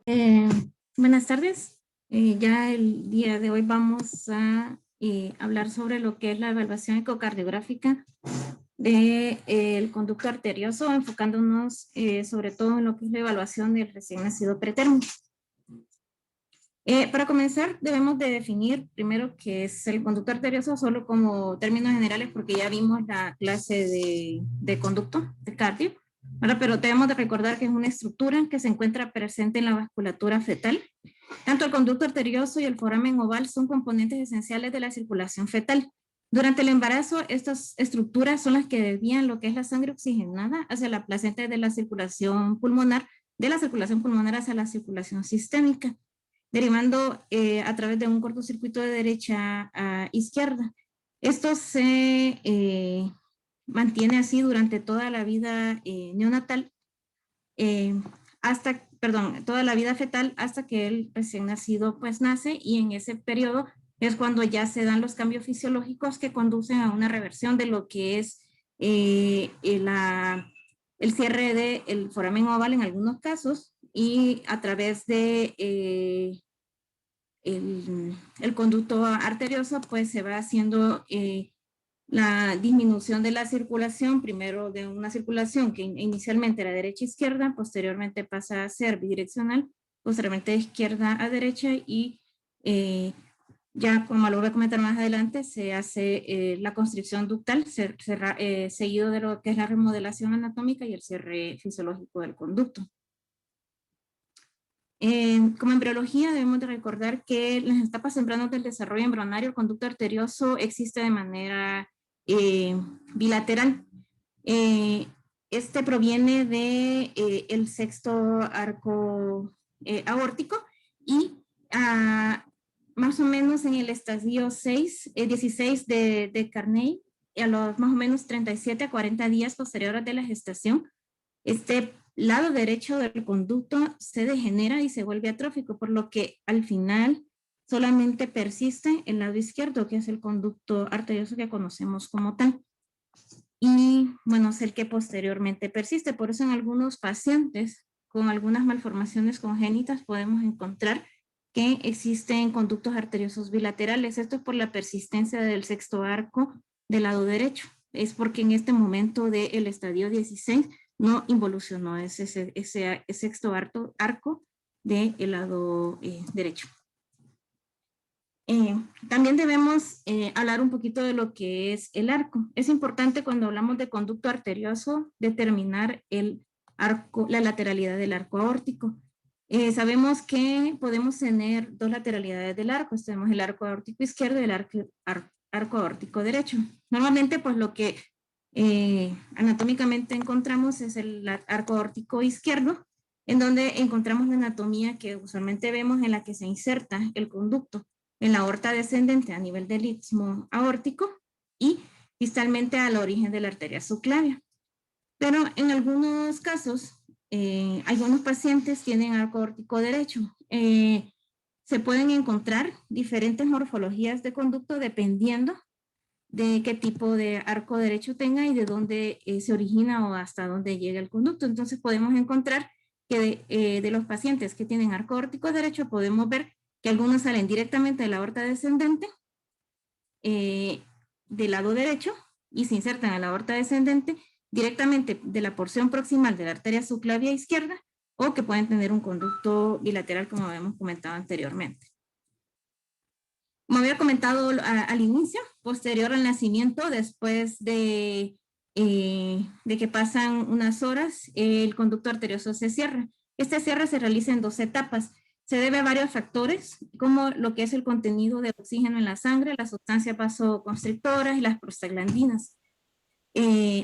Eh, Buenas tardes. Ya el día de hoy vamos a hablar sobre lo que es la evaluación ecocardiográfica del conducto arterioso, enfocándonos sobre todo en lo que es la evaluación del recién nacido pretérmino. Para comenzar, debemos de definir primero qué es el conducto arterioso, solo como términos generales, porque ya vimos la clase de conducto, de cardio. Ahora, pero debemos de recordar que es una estructura que se encuentra presente en la vasculatura fetal. Tanto el conducto arterioso y el foramen oval son componentes esenciales de la circulación fetal. Durante el embarazo, estas estructuras son las que desvían lo que es la sangre oxigenada hacia la placenta de la circulación pulmonar hacia la circulación sistémica, derivando a través de un cortocircuito de derecha a izquierda. Esto se mantiene así durante toda la vida neonatal, toda la vida fetal hasta que el recién nacido pues nace, y en ese periodo es cuando ya se dan los cambios fisiológicos que conducen a una reversión de lo que es el cierre del foramen oval en algunos casos, y a través de el conducto arterioso pues se va haciendo la disminución de la circulación, primero de una circulación que inicialmente era derecha-izquierda, posteriormente pasa a ser bidireccional, posteriormente de izquierda a derecha, y ya como lo voy a comentar más adelante, se hace la constricción ductal, seguido de lo que es la remodelación anatómica y el cierre fisiológico del conducto. Como embriología debemos de recordar que en las etapas tempranas del desarrollo embrionario el conducto arterioso existe de manera bilateral. Eh, este proviene de el sexto arco aórtico, y más o menos en el estadio 16 de Carney, a los más o menos 37 a 40 días posteriores de la gestación, este lado derecho del conducto se degenera y se vuelve atrófico, por lo que al final solamente persiste el lado izquierdo, que es el conducto arterioso que conocemos como tal. Y bueno, es el que posteriormente persiste. Por eso en algunos pacientes con algunas malformaciones congénitas podemos encontrar que existen conductos arteriosos bilaterales. Esto es por la persistencia del sexto arco del lado derecho. Es porque en este momento del estadio 16 no involucionó ese sexto arco del lado derecho. También debemos hablar un poquito de lo que es el arco. Es importante cuando hablamos de conducto arterioso determinar la lateralidad del arco aórtico. Sabemos que podemos tener dos lateralidades del arco. Tenemos el arco aórtico izquierdo y el arco aórtico derecho. Normalmente, pues lo que anatómicamente encontramos es el arco aórtico izquierdo, en donde encontramos la anatomía que usualmente vemos, en la que se inserta el conducto en la aorta descendente a nivel del istmo aórtico y distalmente al origen de la arteria subclavia. Pero en algunos casos, algunos pacientes tienen arco aórtico derecho. Se pueden encontrar diferentes morfologías de conducto dependiendo de qué tipo de arco derecho tenga y de dónde se origina o hasta dónde llega el conducto. Entonces podemos encontrar que de los pacientes que tienen arco aórtico derecho, podemos ver que algunos salen directamente de la aorta descendente del lado derecho y se insertan en la aorta descendente directamente de la porción proximal de la arteria subclavia izquierda, o que pueden tener un conducto bilateral, como habíamos comentado anteriormente. Como había comentado al inicio, posterior al nacimiento, después de que pasan unas horas, el conducto arterioso se cierra. Este cierre se realiza en dos etapas. Se debe a varios factores, como lo que es el contenido de oxígeno en la sangre, las sustancias vasoconstrictoras y las prostaglandinas.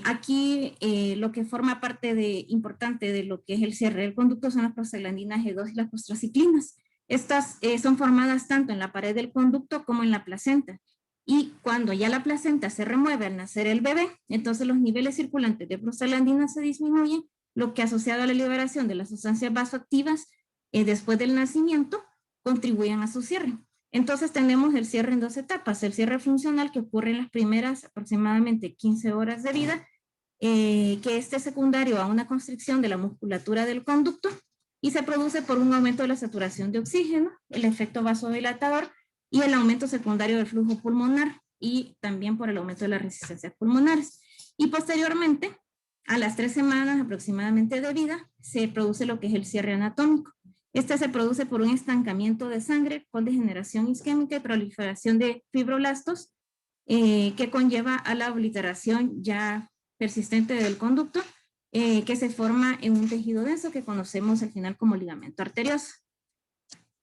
Aquí lo que forma parte importante de lo que es el cierre del conducto son las prostaglandinas G2 y las prostraciclinas. Estas son formadas tanto en la pared del conducto como en la placenta. Y cuando ya la placenta se remueve al nacer el bebé, entonces los niveles circulantes de prostaglandinas se disminuyen, lo que, asociado a la liberación de las sustancias vasoactivas después del nacimiento, contribuyen a su cierre. Entonces tenemos el cierre en dos etapas: el cierre funcional, que ocurre en las primeras aproximadamente 15 horas de vida, que este es secundario a una constricción de la musculatura del conducto, y se produce por un aumento de la saturación de oxígeno, el efecto vasodilatador y el aumento secundario del flujo pulmonar y también por el aumento de las resistencias pulmonares. Y posteriormente, a las 3 semanas aproximadamente de vida, se produce lo que es el cierre anatómico. Este se produce por un estancamiento de sangre con degeneración isquémica y proliferación de fibroblastos que conlleva a la obliteración ya persistente del conducto que se forma en un tejido denso que conocemos al final como ligamento arterioso.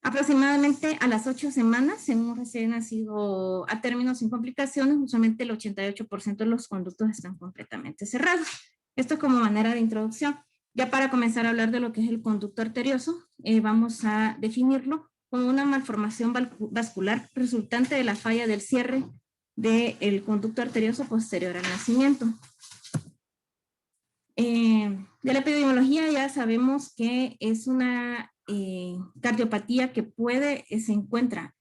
Aproximadamente a las 8 semanas, en un recién nacido a término sin complicaciones, usualmente el 88% de los conductos están completamente cerrados. Esto es como manera de introducción. Ya para comenzar a hablar de lo que es el conducto arterioso, vamos a definirlo como una malformación vascular resultante de la falla del cierre del conducto arterioso posterior al nacimiento. De la epidemiología ya sabemos que es una cardiopatía que se encuentra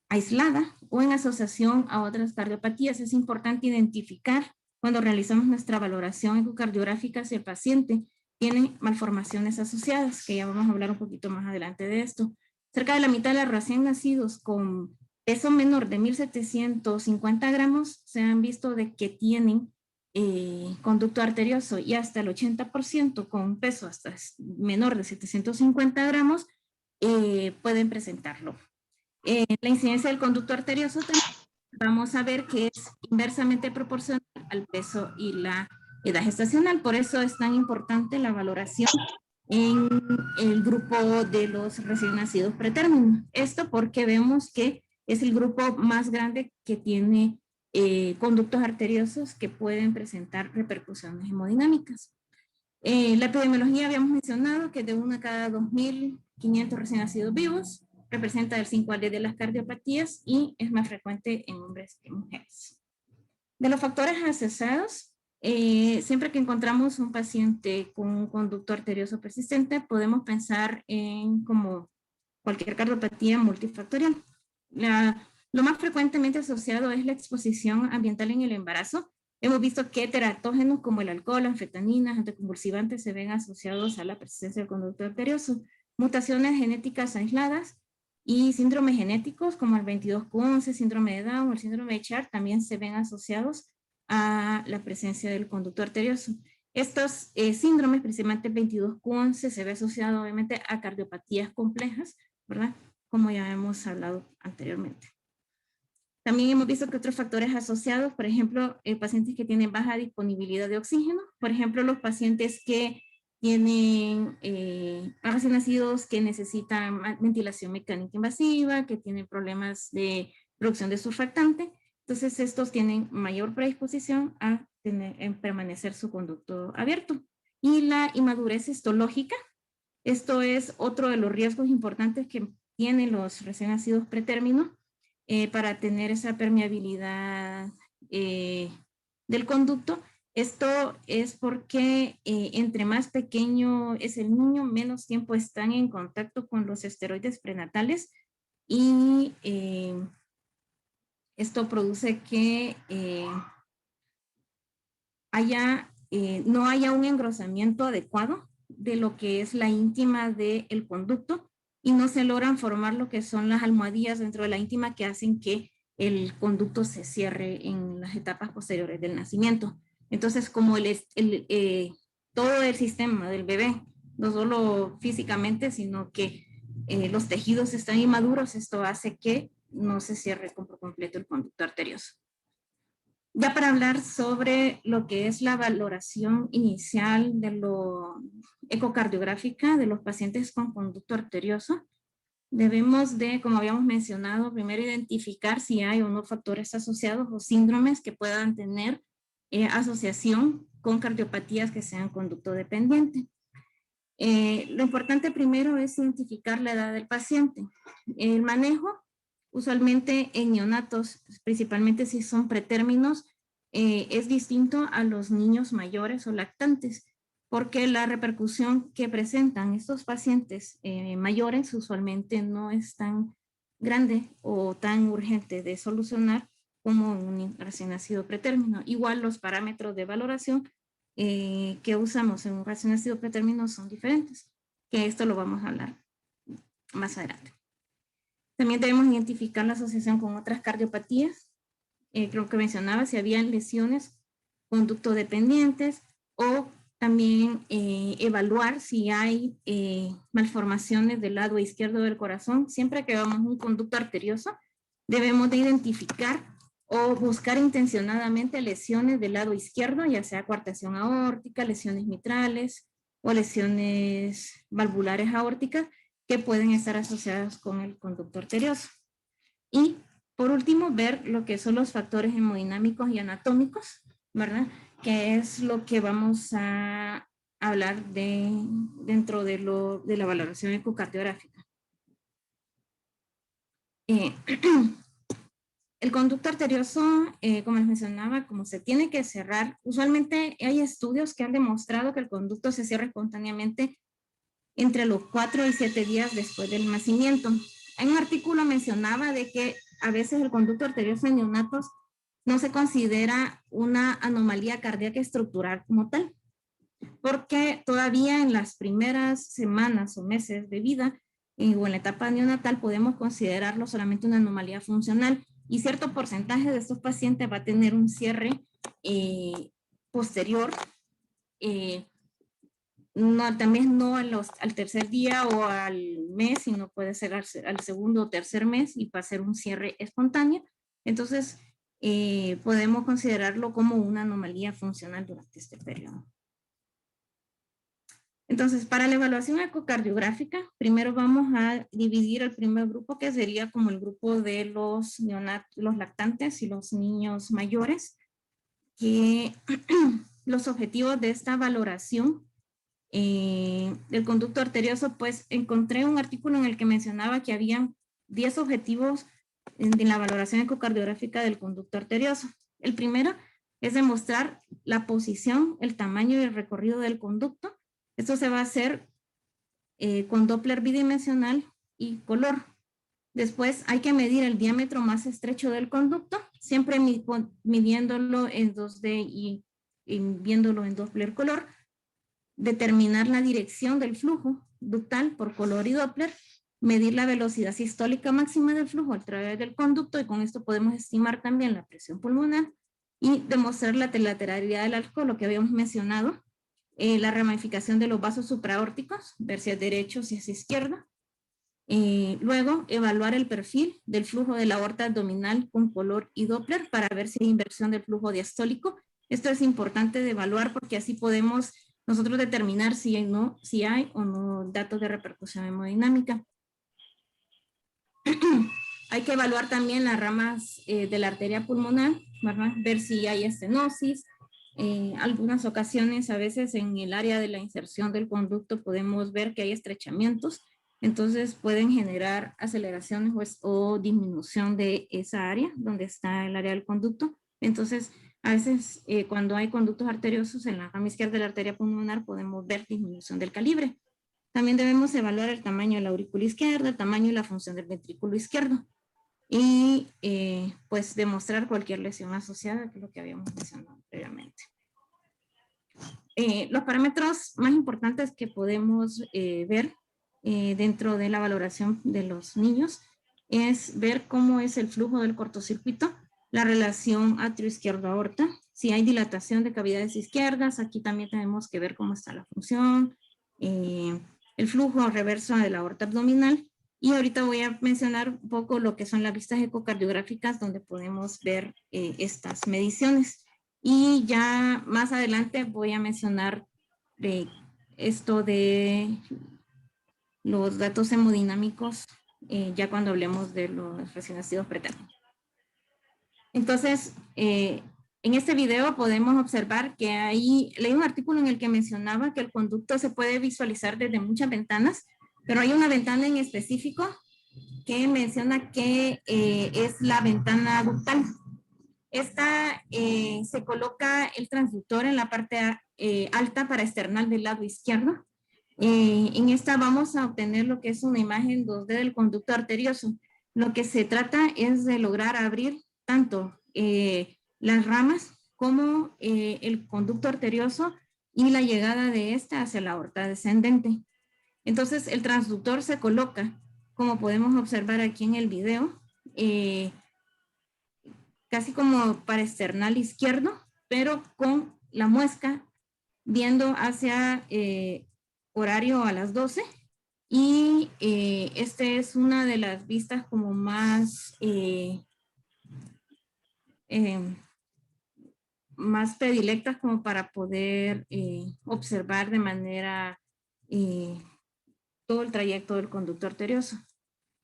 aislada o en asociación a otras cardiopatías. Es importante identificar cuando realizamos nuestra valoración ecocardiográfica si el paciente tiene malformaciones asociadas, que ya vamos a hablar un poquito más adelante de esto. Cerca de la mitad de los recién nacidos con peso menor de 1.750 gramos se han visto de que tienen conducto arterioso y hasta el 80% con peso hasta menor de 750 gramos pueden presentarlo. La incidencia del conducto arterioso también vamos a ver que es inversamente proporcional al peso y la edad gestacional. Por eso es tan importante la valoración en el grupo de los recién nacidos pretérmino. Esto porque vemos que es el grupo más grande que tiene conductos arteriosos que pueden presentar repercusiones hemodinámicas. La epidemiología habíamos mencionado que de 1 a cada 2.500 recién nacidos vivos representa el 5 al 10 de las cardiopatías y es más frecuente en hombres que en mujeres. De los factores asociados, siempre que encontramos un paciente con un conducto arterioso persistente, podemos pensar en como cualquier cardiopatía multifactorial. Lo más frecuentemente asociado es la exposición ambiental en el embarazo. Hemos visto que teratógenos como el alcohol, anfetaminas, anticonvulsivantes se ven asociados a la persistencia del conducto arterioso. Mutaciones genéticas aisladas y síndromes genéticos como el 22q11, síndrome de Down o el síndrome de Child también se ven asociados a la presencia del conducto arterioso. Estos síndromes, principalmente el 22q11, se ve asociado obviamente a cardiopatías complejas, ¿verdad? Como ya hemos hablado anteriormente. También hemos visto que otros factores asociados, por ejemplo, pacientes que tienen baja disponibilidad de oxígeno, por ejemplo, los pacientes que tienen recién nacidos que necesitan ventilación mecánica invasiva, que tienen problemas de producción de surfactante, entonces estos tienen mayor predisposición a permanecer su conducto abierto. Y la inmadurez histológica, esto es otro de los riesgos importantes que tienen los recién nacidos pretérmino para tener esa permeabilidad del conducto. Esto es porque entre más pequeño es el niño, menos tiempo están en contacto con los esteroides prenatales y esto produce que no haya un engrosamiento adecuado de lo que es la íntima del conducto y no se logran formar lo que son las almohadillas dentro de la íntima que hacen que el conducto se cierre en las etapas posteriores del nacimiento. Entonces, como todo el sistema del bebé, no solo físicamente, sino que los tejidos están inmaduros, esto hace que no se cierre por completo el conducto arterioso. Ya para hablar sobre lo que es la valoración inicial de lo ecocardiográfica de los pacientes con conducto arterioso, debemos de, como habíamos mencionado, primero identificar si hay o no factores asociados o síndromes que puedan tener asociación con cardiopatías que sean conducto dependiente. Lo importante primero es identificar la edad del paciente. El manejo, usualmente en neonatos, principalmente si son pretérminos, es distinto a los niños mayores o lactantes, porque la repercusión que presentan estos pacientes mayores usualmente no es tan grande o tan urgente de solucionar como un recién nacido pretérmino. Igual los parámetros de valoración que usamos en un recién nacido pretérmino son diferentes, que esto lo vamos a hablar más adelante. También debemos identificar la asociación con otras cardiopatías. Creo que mencionaba si habían lesiones conductodependientes o también evaluar si hay malformaciones del lado izquierdo del corazón. Siempre que vemos un conducto arterioso, debemos de identificar o buscar intencionadamente lesiones del lado izquierdo, ya sea coartación aórtica, lesiones mitrales o lesiones valvulares aórticas que pueden estar asociadas con el conducto arterioso. Y por último, ver lo que son los factores hemodinámicos y anatómicos, ¿verdad? Que es lo que vamos a hablar dentro de la valoración ecocardiográfica. El conducto arterioso, como les mencionaba, como se tiene que cerrar, usualmente hay estudios que han demostrado que el conducto se cierra espontáneamente entre los 4 y 7 días después del nacimiento. En un artículo mencionaba de que a veces el conducto arterioso en neonatos no se considera una anomalía cardíaca estructural como tal, porque todavía en las primeras semanas o meses de vida o en la etapa neonatal podemos considerarlo solamente una anomalía funcional y cierto porcentaje de estos pacientes va a tener un cierre posterior, también no al tercer día o al mes, sino puede ser al segundo o tercer mes y va a ser un cierre espontáneo. Entonces, podemos considerarlo como una anomalía funcional durante este periodo. Entonces, para la evaluación ecocardiográfica, primero vamos a dividir el primer grupo, que sería como el grupo de los lactantes y los niños mayores, que los objetivos de esta valoración del conducto arterioso, pues encontré un artículo en el que mencionaba que había 10 objetivos de la valoración ecocardiográfica del conducto arterioso. El primero es demostrar la posición, el tamaño y el recorrido del conducto. Esto se va a hacer con Doppler bidimensional y color. Después hay que medir el diámetro más estrecho del conducto, siempre midiéndolo en 2D y viéndolo en Doppler color. Determinar la dirección del flujo ductal por color y Doppler, medir la velocidad sistólica máxima del flujo a través del conducto, y con esto podemos estimar también la presión pulmonar y demostrar la lateralidad del alcohol, lo que habíamos mencionado, la ramificación de los vasos supraórticos, ver si es derecho, si es izquierda. Luego, evaluar el perfil del flujo de la aorta abdominal con color y Doppler para ver si hay inversión del flujo diastólico. Esto es importante de evaluar porque así podemos nosotros determinar si hay o no datos de repercusión hemodinámica. Hay que evaluar también las ramas de la arteria pulmonar, ¿verdad? Ver si hay estenosis. Algunas ocasiones, a veces en el área de la inserción del conducto podemos ver que hay estrechamientos, entonces pueden generar aceleraciones o disminución de esa área donde está el área del conducto. Entonces, a veces cuando hay conductos arteriosos en la rama izquierda de la arteria pulmonar podemos ver disminución del calibre. También debemos evaluar el tamaño de la aurícula izquierda, el tamaño y la función del ventrículo izquierdo. Y pues demostrar cualquier lesión asociada, que es lo que habíamos mencionado previamente. Los parámetros más importantes que podemos ver dentro de la valoración de los niños es ver cómo es el flujo del cortocircuito, la relación atrio izquierdo-aorta, si hay dilatación de cavidades izquierdas, aquí también tenemos que ver cómo está la función, el flujo reverso de la aorta abdominal, y ahorita voy a mencionar un poco lo que son las vistas ecocardiográficas donde podemos ver estas mediciones. Y ya más adelante voy a mencionar esto de los datos hemodinámicos ya cuando hablemos de los recién nacidos preternos. Entonces, en este video podemos observar que leí un artículo en el que mencionaba que el conducto se puede visualizar desde muchas ventanas, pero hay una ventana en específico que menciona que es la ventana ductal. Esta se coloca el transductor en la parte alta paraesternal del lado izquierdo. En esta vamos a obtener lo que es una imagen 2D del conducto arterioso. Lo que se trata es de lograr abrir tanto las ramas como el conducto arterioso y la llegada de esta hacia la aorta descendente. Entonces el transductor se coloca, como podemos observar aquí en el video, casi como para external izquierdo, pero con la muesca viendo hacia horario a las 12. Y este es una de las vistas como más más predilectas como para poder observar de manera todo el trayecto del conducto arterioso.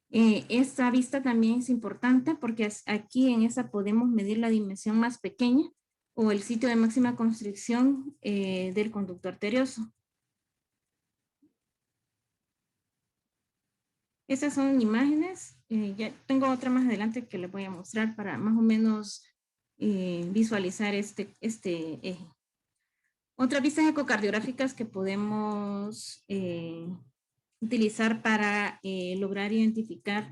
Esta vista también es importante porque aquí en esta podemos medir la dimensión más pequeña o el sitio de máxima constricción del conducto arterioso. Estas son imágenes. Ya tengo otra más adelante que les voy a mostrar para más o menos visualizar este eje. Otras vistas ecocardiográficas que podemos utilizar para lograr identificar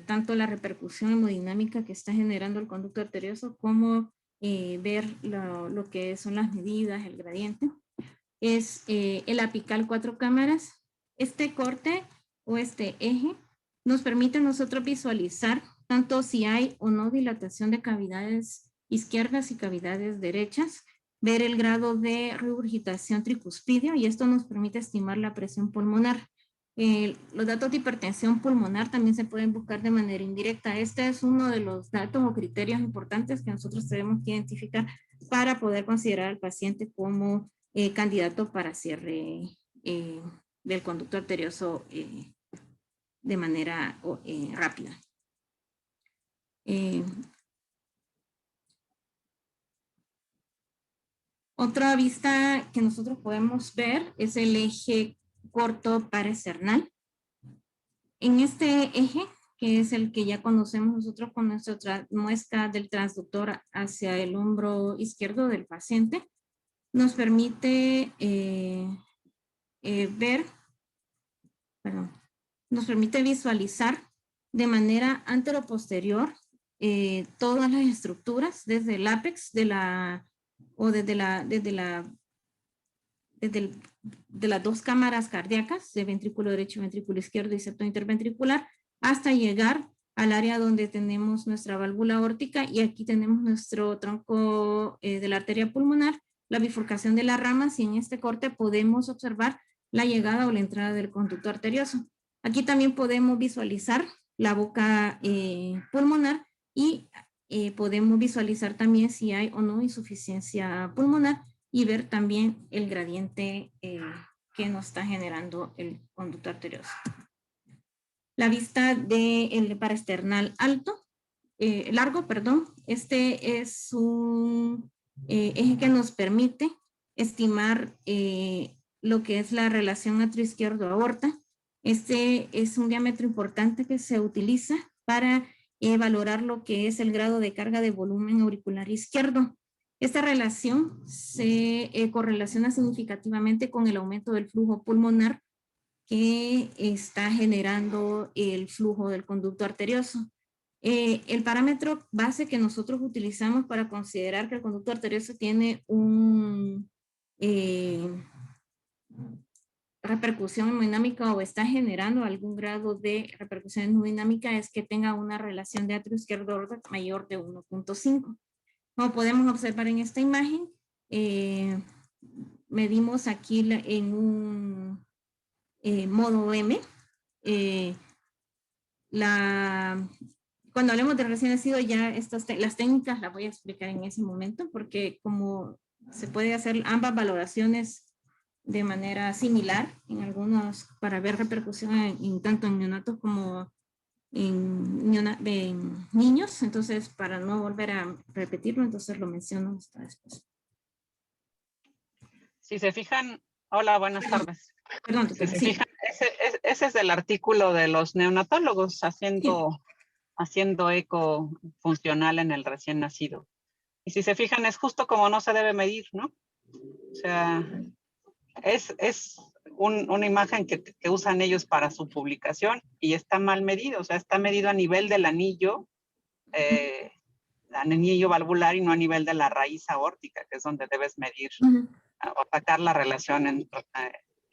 tanto la repercusión hemodinámica que está generando el conducto arterioso como ver lo que son las medidas, el gradiente. Es el apical 4 cámaras. Este corte o este eje nos permite a nosotros visualizar tanto si hay o no dilatación de cavidades izquierdas y cavidades derechas, ver el grado de regurgitación tricuspidio y esto nos permite estimar la presión pulmonar. Los datos de hipertensión pulmonar también se pueden buscar de manera indirecta. Este es uno de los datos o criterios importantes que nosotros tenemos que identificar para poder considerar al paciente como candidato para cierre del conducto arterioso de manera rápida. Otra vista que nosotros podemos ver es el eje corto parasternal. En este eje, que es el que ya conocemos nosotros con nuestra muesca del transductor hacia el hombro izquierdo del paciente, nos permite nos permite visualizar de manera anteroposterior todas las estructuras desde el ápex de las dos cámaras cardíacas de ventrículo derecho, ventrículo izquierdo y septo interventricular hasta llegar al área donde tenemos nuestra válvula aórtica y aquí tenemos nuestro tronco de la arteria pulmonar, la bifurcación de las ramas y en este corte podemos observar la llegada o la entrada del conducto arterioso. Aquí también podemos visualizar la boca pulmonar y podemos visualizar también si hay o no insuficiencia pulmonar y ver también el gradiente que nos está generando el conducto arterioso. La vista del paraesternal largo, este es un eje que nos permite estimar lo que es la relación atrio-izquierdo-aorta. Este es un diámetro importante que se utiliza para valorar lo que es el grado de carga de volumen auricular izquierdo. Esta relación se correlaciona significativamente con el aumento del flujo pulmonar que está generando el flujo del conducto arterioso. El parámetro base que nosotros utilizamos para considerar que el conducto arterioso tiene una repercusión hemodinámica o está generando algún grado de repercusión hemodinámica es que tenga una relación de atrio izquierdo mayor de 1.5. Como podemos observar en esta imagen, medimos aquí en un modo M. Cuando hablemos de recién nacido, ya las técnicas las voy a explicar en ese momento, porque como se puede hacer ambas valoraciones de manera similar en algunos para ver repercusión tanto en neonatos como en niños, entonces para no volver a repetirlo, entonces lo menciono hasta después. Si se fijan, hola, buenas tardes. Perdón, si se fijan, ese es del artículo de los neonatólogos haciendo eco funcional en el recién nacido. Y si se fijan, es justo como no se debe medir, ¿no? O sea, es una imagen que usan ellos para su publicación y está mal medido, o sea, está medido a nivel del anillo valvular y no a nivel de la raíz aórtica, que es donde debes medir o sacar la relación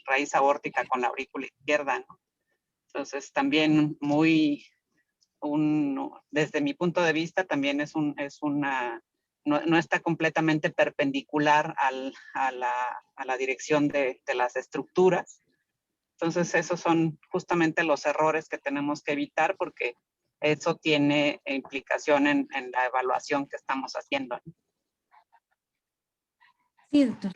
raíz aórtica con la aurícula izquierda, ¿no? Entonces también desde mi punto de vista también no está completamente perpendicular a la dirección de las estructuras. Entonces esos son justamente los errores que tenemos que evitar, porque eso tiene implicación en la evaluación que estamos haciendo. Sí, doctor.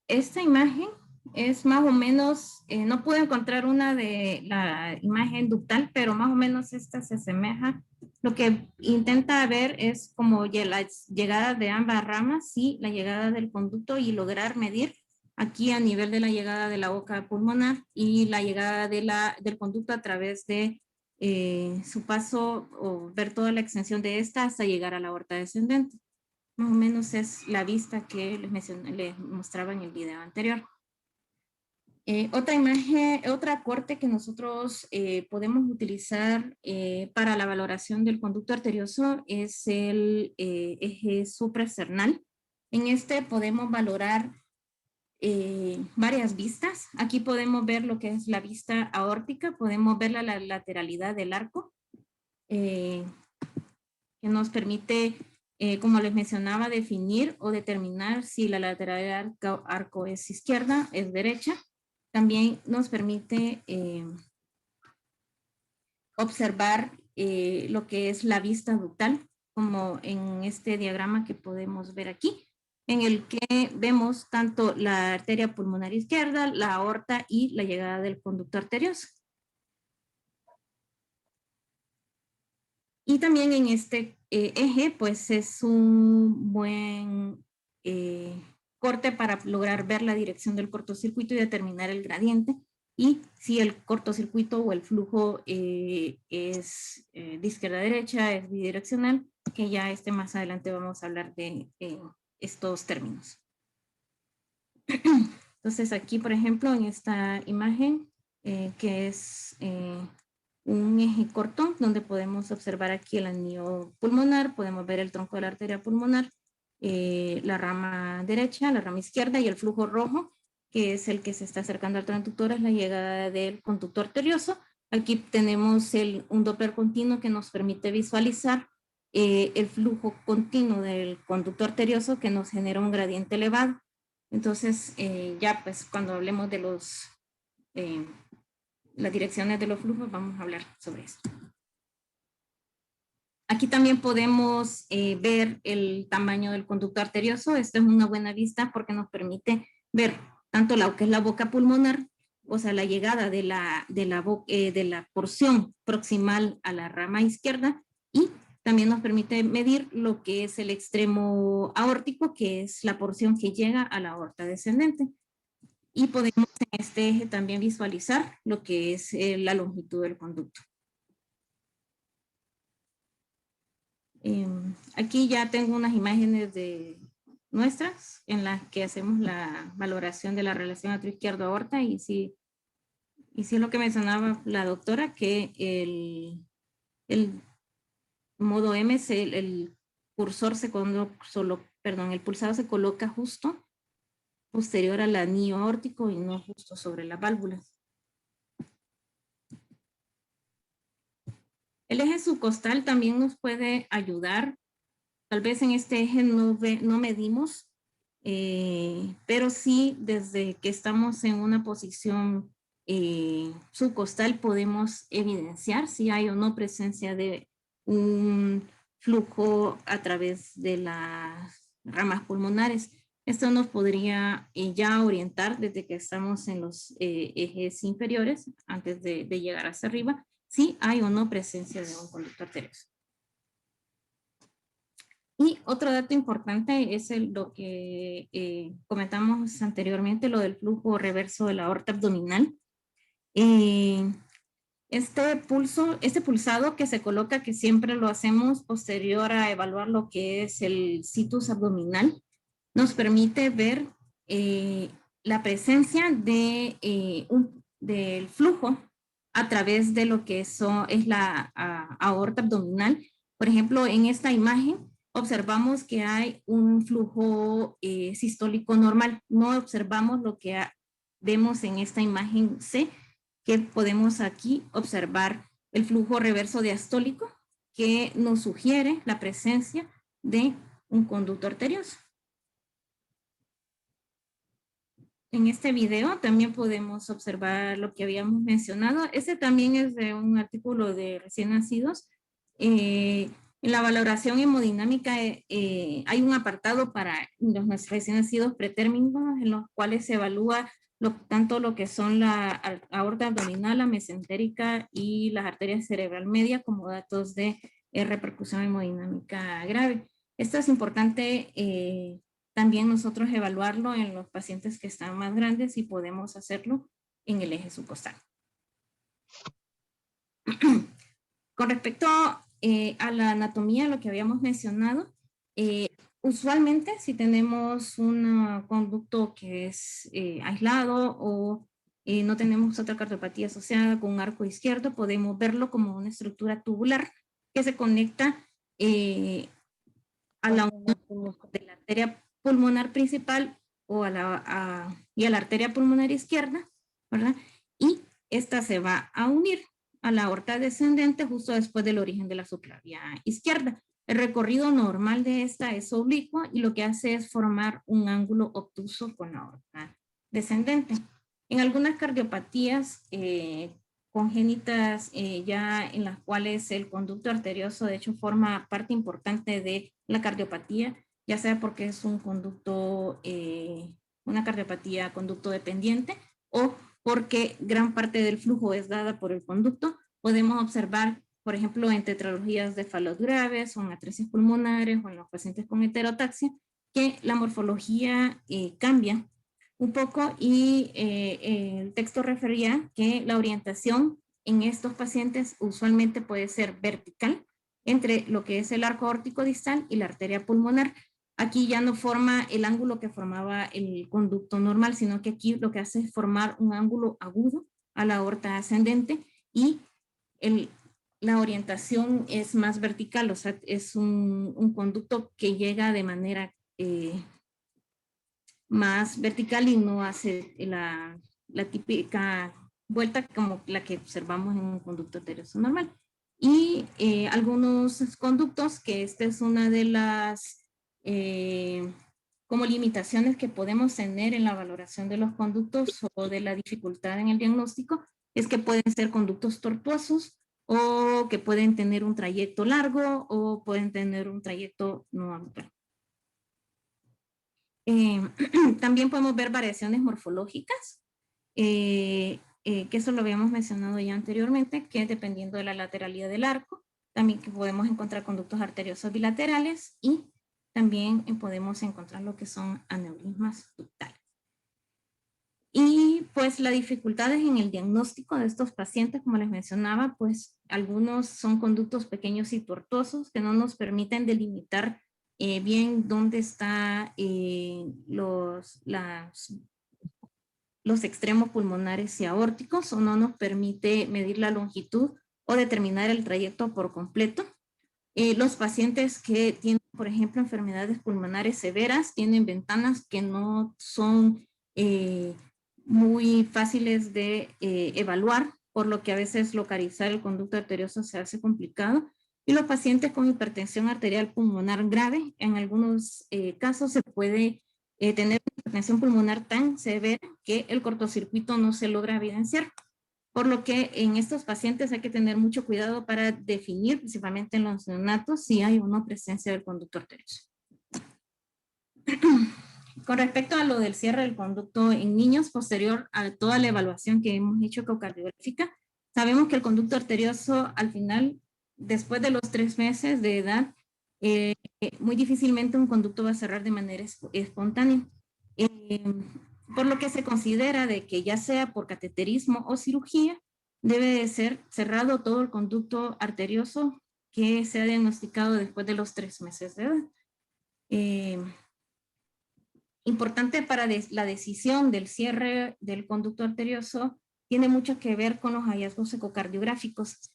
Esta imagen es más o menos, no pude encontrar una de la imagen ductal, pero más o menos esta se asemeja. Lo que intenta ver es como la llegada de ambas ramas y la llegada del conducto, y lograr medir aquí a nivel de la llegada de la boca pulmonar y la llegada del conducto a través de su paso, o ver toda la extensión de esta hasta llegar a la aorta descendente. Más o menos es la vista que les mostraba en el video anterior. Otra imagen, otra corte que nosotros podemos utilizar para la valoración del conducto arterioso es el eje suprasternal. En este podemos valorar varias vistas. Aquí podemos ver lo que es la vista aórtica, podemos ver la lateralidad del arco, que nos permite, como les mencionaba, definir o determinar si la lateralidad del arco es izquierda, es derecha. También nos permite observar lo que es la vista ductal, como en este diagrama que podemos ver aquí, en el que vemos tanto la arteria pulmonar izquierda, la aorta y la llegada del conducto arterioso. Y también en este eje, pues es un buen corte para lograr ver la dirección del cortocircuito y determinar el gradiente, y si el cortocircuito o el flujo es de izquierda a derecha, es bidireccional, que ya más adelante vamos a hablar de estos términos. Entonces aquí, por ejemplo, en esta imagen, que es un eje corto, donde podemos observar aquí el anillo pulmonar, podemos ver el tronco de la arteria pulmonar, la rama derecha, la rama izquierda, y el flujo rojo, que es el que se está acercando al transductor, es la llegada del conducto arterioso. Aquí tenemos un Doppler continuo que nos permite visualizar el flujo continuo del conducto arterioso, que nos genera un gradiente elevado. Entonces, ya pues cuando hablemos de las direcciones de los flujos, vamos a hablar sobre esto. Aquí también podemos ver el tamaño del conducto arterioso. Esto es una buena vista porque nos permite ver tanto lo que es la boca pulmonar, o sea, la llegada de la porción proximal a la rama izquierda, y también nos permite medir lo que es el extremo aórtico, que es la porción que llega a la aorta descendente. Y podemos en este eje también visualizar lo que es la longitud del conducto. Aquí ya tengo unas imágenes nuestras en las que hacemos la valoración de la relación atrio-izquierdo-aorta, y sí es lo que mencionaba la doctora, que el modo M, el cursor el pulsado se coloca justo posterior al anillo aórtico y no justo sobre las válvulas. El eje subcostal también nos puede ayudar. Tal vez en este eje no medimos, pero sí, desde que estamos en una posición subcostal podemos evidenciar si hay o no presencia de un flujo a través de las ramas pulmonares. Esto nos podría ya orientar desde que estamos en los ejes inferiores, antes de llegar hacia arriba, si hay o no presencia de un conducto arterioso. Y otro dato importante es lo que comentamos anteriormente, lo del flujo reverso de la aorta abdominal. Este pulsado que se coloca, que siempre lo hacemos posterior a evaluar lo que es el situs abdominal, nos permite ver la presencia del flujo a través de lo que es la aorta abdominal. Por ejemplo, en esta imagen observamos que hay un flujo sistólico normal. No observamos lo que vemos en esta imagen C, que podemos aquí observar el flujo reverso diastólico, que nos sugiere la presencia de un conducto arterioso. En este video también podemos observar lo que habíamos mencionado. Este también es de un artículo de recién nacidos. En la valoración hemodinámica hay un apartado para los recién nacidos pretérminos en los cuales se evalúa tanto lo que son la aorta abdominal, la mesentérica y las arterias cerebral media como datos de repercusión hemodinámica grave. Esto es importante también nosotros evaluarlo en los pacientes que están más grandes y podemos hacerlo en el eje subcostal. Con respecto a la anatomía, lo que habíamos mencionado, usualmente si tenemos un conducto que es aislado o no tenemos otra cardiopatía asociada con un arco izquierdo, podemos verlo como una estructura tubular que se conecta a la unión de la arteria pulmonar principal o y a la arteria pulmonar izquierda, ¿verdad? Y esta se va a unir a la aorta descendente justo después del origen de la subclavia izquierda. El recorrido normal de esta es oblicuo y lo que hace es formar un ángulo obtuso con la aorta descendente. En algunas cardiopatías congénitas ya en las cuales el conducto arterioso de hecho forma parte importante de la cardiopatía, ya sea porque es un conducto, una cardiopatía conducto dependiente o porque gran parte del flujo es dada por el conducto. Podemos observar, por ejemplo, en tetralogías de falos graves o en atresia pulmonares o en los pacientes con heterotaxia, que la morfología cambia un poco y el texto refería que la orientación en estos pacientes usualmente puede ser vertical entre lo que es el arco aórtico distal y la arteria pulmonar. Aquí ya no forma el ángulo que formaba el conducto normal, sino que aquí lo que hace es formar un ángulo agudo a la aorta ascendente y la orientación es más vertical, o sea, es un conducto que llega de manera más vertical y no hace la típica vuelta como la que observamos en un conducto arterioso normal. Y algunos conductos, que esta es una de las como limitaciones que podemos tener en la valoración de los conductos o de la dificultad en el diagnóstico, es que pueden ser conductos tortuosos o que pueden tener un trayecto largo o pueden tener un trayecto no habitual. También podemos ver variaciones morfológicas, que eso lo habíamos mencionado ya anteriormente, que dependiendo de la lateralidad del arco, también que podemos encontrar conductos arteriosos bilaterales y también podemos encontrar lo que son aneurismas ductales. Y pues las dificultades en el diagnóstico de estos pacientes, como les mencionaba, pues algunos son conductos pequeños y tortuosos que no nos permiten delimitar bien dónde están los extremos pulmonares y aórticos, o no nos permite medir la longitud o determinar el trayecto por completo. Los pacientes que tienen, por ejemplo, enfermedades pulmonares severas, tienen ventanas que no son muy fáciles de evaluar, por lo que a veces localizar el conducto arterioso se hace complicado. Y los pacientes con hipertensión arterial pulmonar grave, en algunos casos se puede tener hipertensión pulmonar tan severa que el cortocircuito no se logra evidenciar. Por lo que en estos pacientes hay que tener mucho cuidado para definir, principalmente en los neonatos, si hay o no presencia del conducto arterioso. Con respecto a lo del cierre del conducto en niños, posterior a toda la evaluación que hemos hecho ecocardiográfica, sabemos que el conducto arterioso al final, después de los 3 meses de edad, muy difícilmente un conducto va a cerrar de manera espontánea. Por lo que se considera de que ya sea por cateterismo o cirugía, debe de ser cerrado todo el conducto arterioso que se ha diagnosticado después de los 3 meses de edad. Importante para la decisión del cierre del conducto arterioso tiene mucho que ver con los hallazgos ecocardiográficos.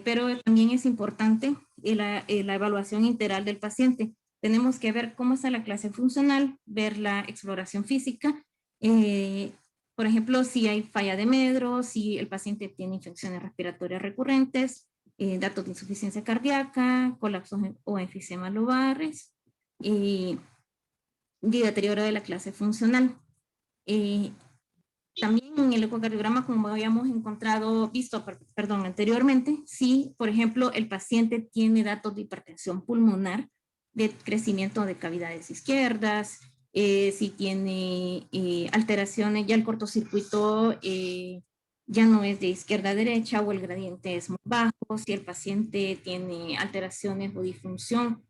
pero también es importante la evaluación integral del paciente. Tenemos que ver cómo está la clase funcional, ver la exploración física, por ejemplo, si hay falla de medro, si el paciente tiene infecciones respiratorias recurrentes, datos de insuficiencia cardíaca, colapsos o enfisema lobares, y deterioro de la clase funcional. También en el ecocardiograma, como habíamos visto anteriormente, si, por ejemplo, el paciente tiene datos de hipertensión pulmonar, de crecimiento de cavidades izquierdas, si tiene alteraciones, ya el cortocircuito ya no es de izquierda a derecha o el gradiente es muy bajo, si el paciente tiene alteraciones o disfunción,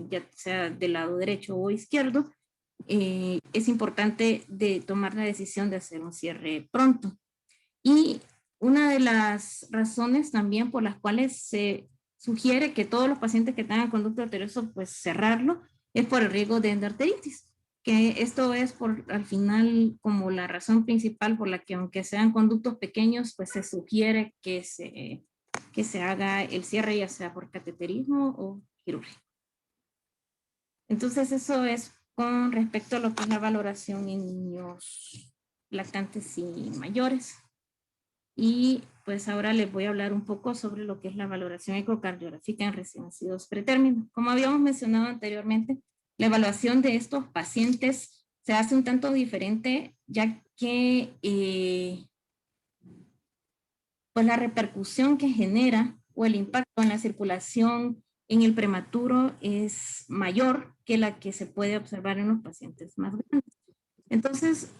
ya sea del lado derecho o izquierdo, es importante de tomar la decisión de hacer un cierre pronto. Y una de las razones también por las cuales se sugiere que todos los pacientes que tengan conducto arterioso, pues cerrarlo, es por el riesgo de endarteritis, que esto es al final como la razón principal por la que aunque sean conductos pequeños, pues se sugiere que se haga el cierre, ya sea por cateterismo o quirúrgico. Entonces eso es con respecto a lo que es la valoración en niños lactantes y mayores. Y pues ahora les voy a hablar un poco sobre lo que es la valoración ecocardiográfica en recién nacidos pretérmino. Como habíamos mencionado anteriormente, la evaluación de estos pacientes se hace un tanto diferente, ya que pues la repercusión que genera o el impacto en la circulación en el prematuro es mayor que la que se puede observar en los pacientes más grandes. Entonces,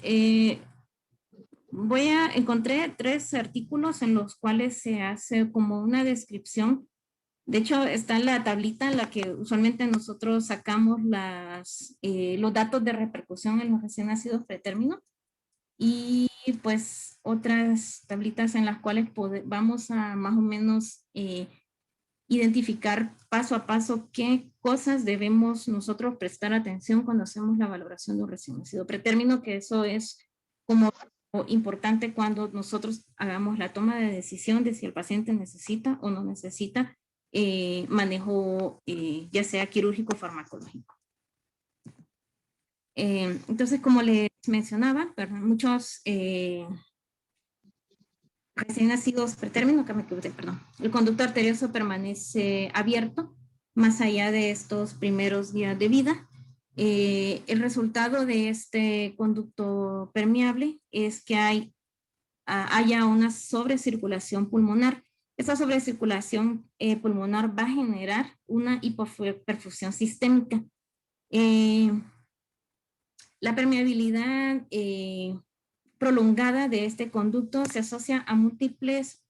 encontré 3 artículos en los cuales se hace como una descripción. De hecho, está en la tablita en la que usualmente nosotros sacamos los datos de repercusión en los recién nacidos pretérmino. Y pues otras tablitas en las cuales vamos a más o menos identificar paso a paso qué cosas debemos nosotros prestar atención cuando hacemos la valoración de un recién nacido pretérmino, que eso es como importante cuando nosotros hagamos la toma de decisión de si el paciente necesita o no necesita manejo ya sea quirúrgico o farmacológico. Entonces, como les mencionaba, muchos recién nacidos pretérmino, el conducto arterioso permanece abierto más allá de estos primeros días de vida. El resultado de este conducto permeable es que haya una sobrecirculación pulmonar. Esta sobrecirculación pulmonar va a generar una hipoperfusión sistémica. La permeabilidad prolongada de este conducto se asocia a múltiples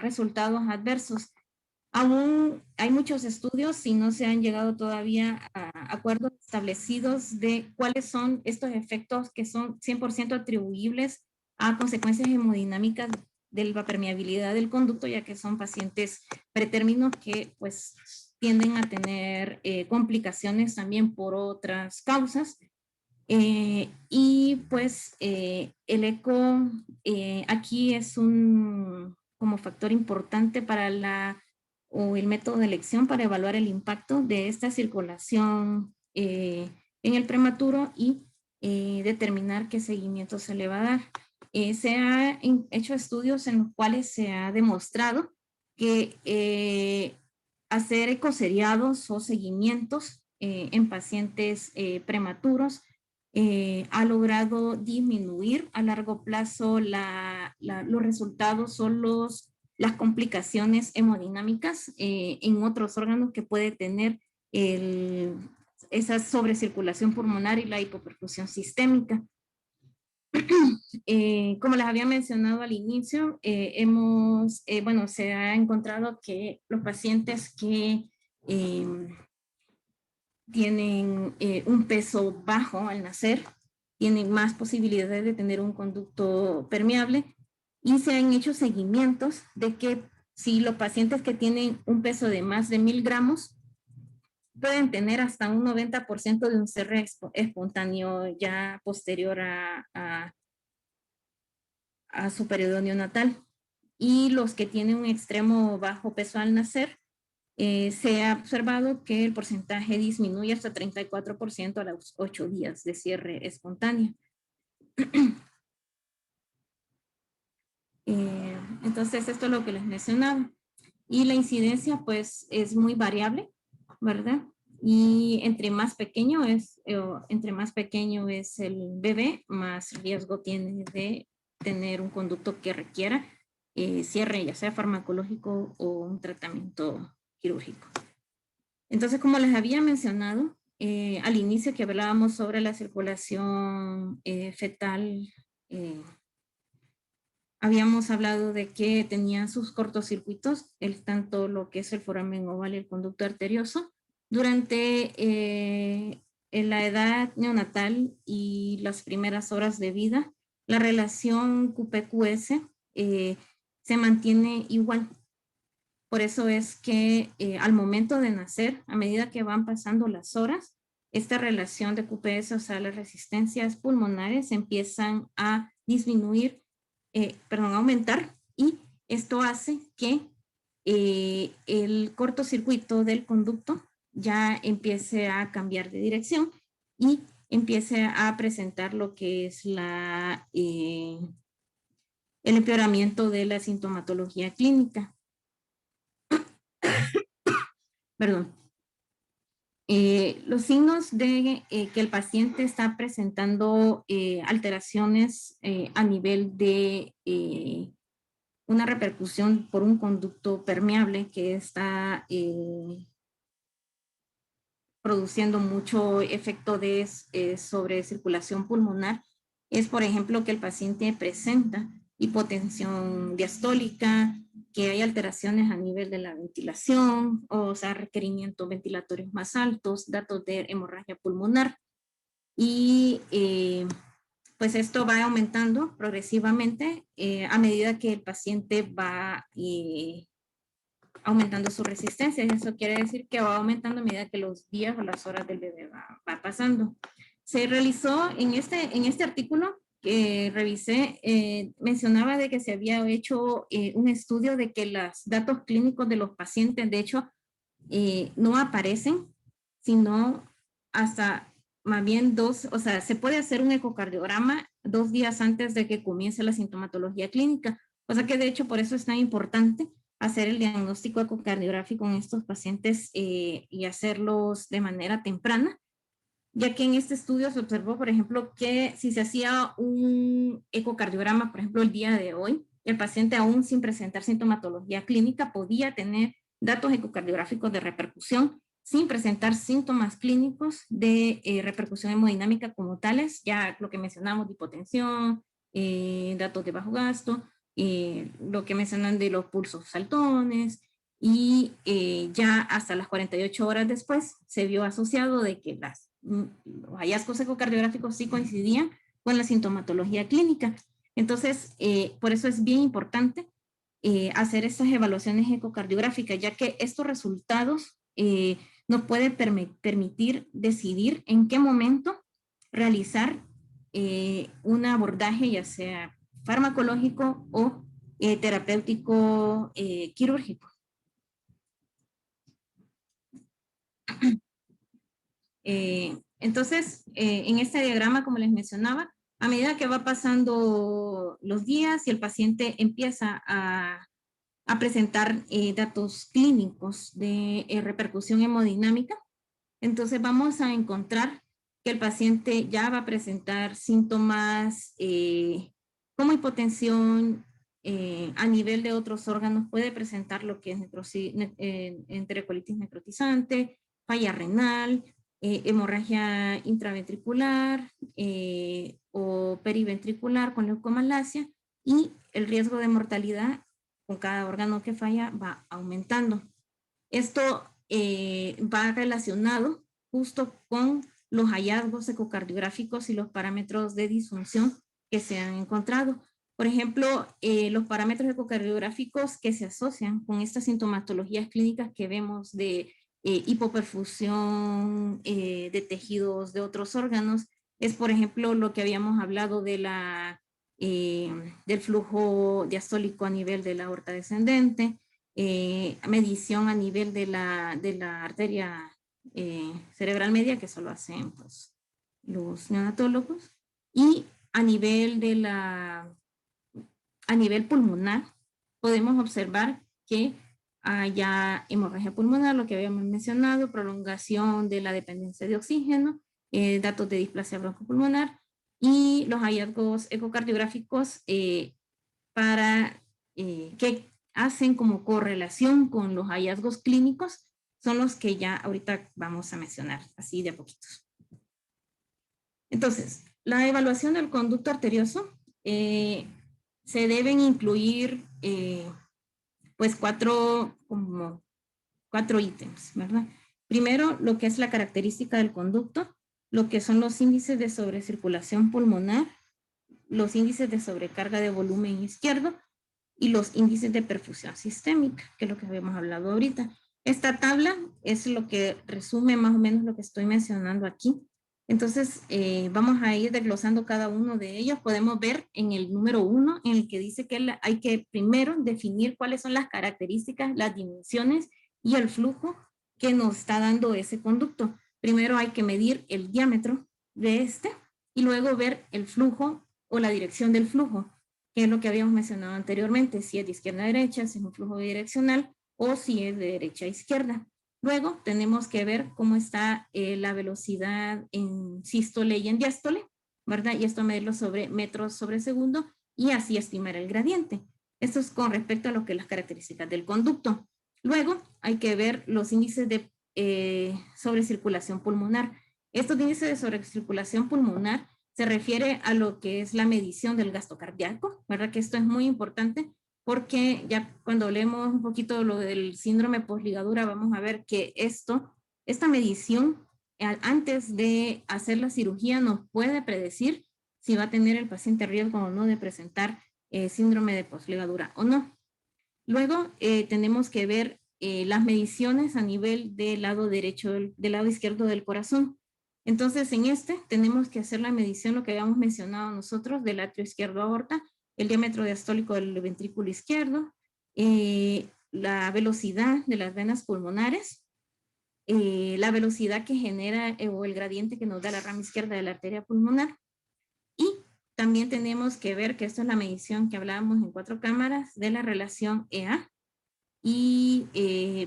resultados adversos. Aún hay muchos estudios y no se han llegado todavía a acuerdos establecidos de cuáles son estos efectos que son 100% atribuibles a consecuencias hemodinámicas de la permeabilidad del conducto, ya que son pacientes pretérminos que pues tienden a tener complicaciones también por otras causas. Y pues el eco aquí es como factor importante para el método de elección para evaluar el impacto de esta circulación en el prematuro y determinar qué seguimiento se le va a dar. Se han hecho estudios en los cuales se ha demostrado que hacer ecoseriados o seguimientos en pacientes prematuros ha logrado disminuir a largo plazo los resultados o las complicaciones hemodinámicas en otros órganos que puede tener esa sobrecirculación pulmonar y la hipoperfusión sistémica. Como les había mencionado al inicio, se ha encontrado que los pacientes que tienen un peso bajo al nacer, tienen más posibilidades de tener un conducto permeable y se han hecho seguimientos de que si los pacientes que tienen un peso de más de 1000 gramos pueden tener hasta un 90% de un cierre espontáneo ya posterior a a su periodo neonatal. Y los que tienen un extremo bajo peso al nacer, se ha observado que el porcentaje disminuye hasta 34% a los 8 días de cierre espontáneo. Entonces, esto es lo que les mencionaba. Y la incidencia, pues, es muy variable, ¿verdad? Y entre más pequeño es el bebé, más riesgo tiene de tener un conducto que requiera cierre, ya sea farmacológico o un tratamiento quirúrgico. Entonces, como les había mencionado al inicio que hablábamos sobre la circulación fetal, habíamos hablado de que tenían sus cortocircuitos, tanto lo que es el foramen oval y el conducto arterioso. Durante la edad neonatal y las primeras horas de vida, la relación QP-QS se mantiene igual. Por eso es que al momento de nacer, a medida que van pasando las horas, esta relación de QPS, o sea, las resistencias pulmonares empiezan a disminuir, aumentar, y esto hace que el cortocircuito del conducto ya empiece a cambiar de dirección y empiece a presentar lo que es el empeoramiento de la sintomatología clínica. Perdón. Los signos de que el paciente está presentando alteraciones a nivel de una repercusión por un conducto permeable que está produciendo mucho efecto de sobre circulación pulmonar, es, por ejemplo, que el paciente presenta hipotensión diastólica, que hay alteraciones a nivel de la ventilación, o sea, requerimientos ventilatorios más altos, datos de hemorragia pulmonar, y pues esto va aumentando progresivamente a medida que el paciente va aumentando su resistencia. Eso quiere decir que va aumentando a medida que los días o las horas del bebé va pasando. Se realizó en este artículo que revisé, mencionaba de que se había hecho un estudio de que los datos clínicos de los pacientes, de hecho, no aparecen, sino hasta más bien o sea, se puede hacer un ecocardiograma 2 días antes de que comience la sintomatología clínica. O sea que de hecho por eso es tan importante hacer el diagnóstico ecocardiográfico en estos pacientes y hacerlos de manera temprana, ya que en este estudio se observó, por ejemplo, que si se hacía un ecocardiograma, por ejemplo, el día de hoy, el paciente aún sin presentar sintomatología clínica podía tener datos ecocardiográficos de repercusión sin presentar síntomas clínicos de repercusión hemodinámica como tales, ya lo que mencionamos de hipotensión, datos de bajo gasto, lo que mencionan de los pulsos saltones, y ya hasta las 48 horas después se vio asociado de que los hallazgos ecocardiográficos sí coincidían con la sintomatología clínica. Entonces, por eso es bien importante hacer estas evaluaciones ecocardiográficas, ya que estos resultados nos pueden permitir decidir en qué momento realizar un abordaje, ya sea farmacológico o terapéutico quirúrgico. Entonces, en este diagrama, como les mencionaba, a medida que va pasando los días y el paciente empieza a presentar datos clínicos de repercusión hemodinámica, entonces vamos a encontrar que el paciente ya va a presentar síntomas como hipotensión, a nivel de otros órganos puede presentar lo que es enterocolitis necrotizante, falla renal, hemorragia intraventricular o periventricular con leucomalacia, y el riesgo de mortalidad con cada órgano que falla va aumentando. Esto va relacionado justo con los hallazgos ecocardiográficos y los parámetros de disfunción que se han encontrado. Por ejemplo, los parámetros ecocardiográficos que se asocian con estas sintomatologías clínicas que vemos de hipoperfusión de tejidos de otros órganos, es, por ejemplo, lo que habíamos hablado de la del flujo diastólico a nivel de la aorta descendente, medición a nivel de la arteria cerebral media, que solo hacen pues, los neonatólogos, y a nivel pulmonar podemos observar que haya hemorragia pulmonar, lo que habíamos mencionado, prolongación de la dependencia de oxígeno, datos de displasia broncopulmonar y los hallazgos ecocardiográficos que hacen como correlación con los hallazgos clínicos son los que ya ahorita vamos a mencionar, así de a poquitos. Entonces, la evaluación del conducto arterioso se deben incluir pues cuatro ítems, ¿verdad? Primero, lo que es la característica del conducto, lo que son los índices de sobrecirculación pulmonar, los índices de sobrecarga de volumen izquierdo y los índices de perfusión sistémica, que es lo que habíamos hablado ahorita. Esta tabla es lo que resume más o menos lo que estoy mencionando aquí. Entonces, vamos a ir desglosando cada uno de ellos. Podemos ver en el número 1, en el que dice que hay que primero definir cuáles son las características, las dimensiones y el flujo que nos está dando ese conducto. Primero hay que medir el diámetro de este y luego ver el flujo o la dirección del flujo, que es lo que habíamos mencionado anteriormente, si es de izquierda a derecha, si es un flujo bidireccional o si es de derecha a izquierda. Luego tenemos que ver cómo está la velocidad en sístole y en diástole, ¿verdad? Y esto medirlo sobre metros sobre segundo y así estimar el gradiente. Esto es con respecto a lo que las características del conducto. Luego hay que ver los índices de sobrecirculación pulmonar. Estos índices de sobrecirculación pulmonar se refiere a lo que es la medición del gasto cardíaco, ¿verdad? Que esto es muy importante porque ya cuando leemos un poquito lo del síndrome postligadura, vamos a ver que esta medición antes de hacer la cirugía nos puede predecir si va a tener el paciente riesgo o no de presentar síndrome de postligadura o no. Luego tenemos que ver las mediciones a nivel del lado derecho, del lado izquierdo del corazón. Entonces, en tenemos que hacer la medición, lo que habíamos mencionado nosotros, del atrio izquierdo aorta, el diámetro diastólico del ventrículo izquierdo, la velocidad de las venas pulmonares, la velocidad que genera o el gradiente que nos da la rama izquierda de la arteria pulmonar. Y también tenemos que ver que esto es la medición que hablábamos en 4 cámaras de la relación EA y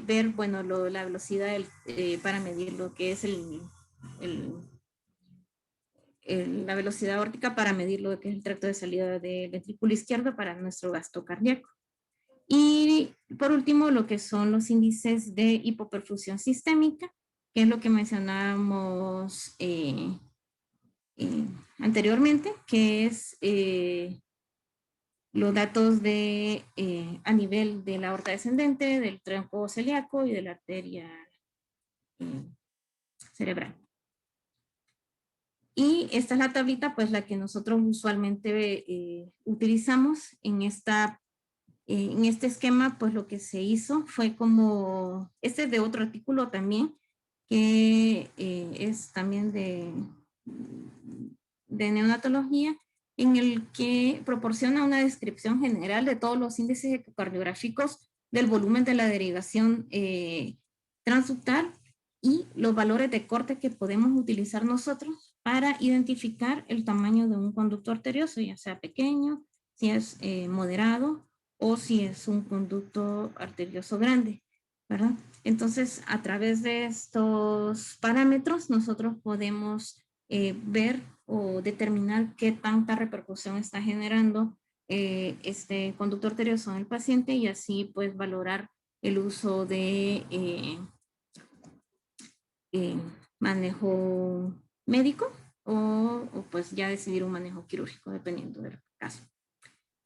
ver, bueno, la velocidad para medir lo que es la velocidad aórtica para medir lo que es el tracto de salida del ventrículo izquierdo para nuestro gasto cardíaco. Y por último, lo que son los índices de hipoperfusión sistémica, que es lo que mencionábamos anteriormente, que es los datos a nivel de la aorta descendente, del tronco celíaco y de la arteria cerebral. Y esta es la tablita, pues la que nosotros usualmente utilizamos en este esquema. Pues lo que se hizo fue como, este es de otro artículo también, que es también de neonatología, en el que proporciona una descripción general de todos los índices ecocardiográficos del volumen de la derivación transductal y los valores de corte que podemos utilizar nosotros para identificar el tamaño de un conducto arterioso, ya sea pequeño, si es moderado o si es un conducto arterioso grande, ¿verdad? Entonces, a través de estos parámetros, nosotros podemos ver o determinar qué tanta repercusión está generando este conducto arterioso en el paciente y así pues valorar el uso de manejo médico o pues ya decidir un manejo quirúrgico dependiendo del caso.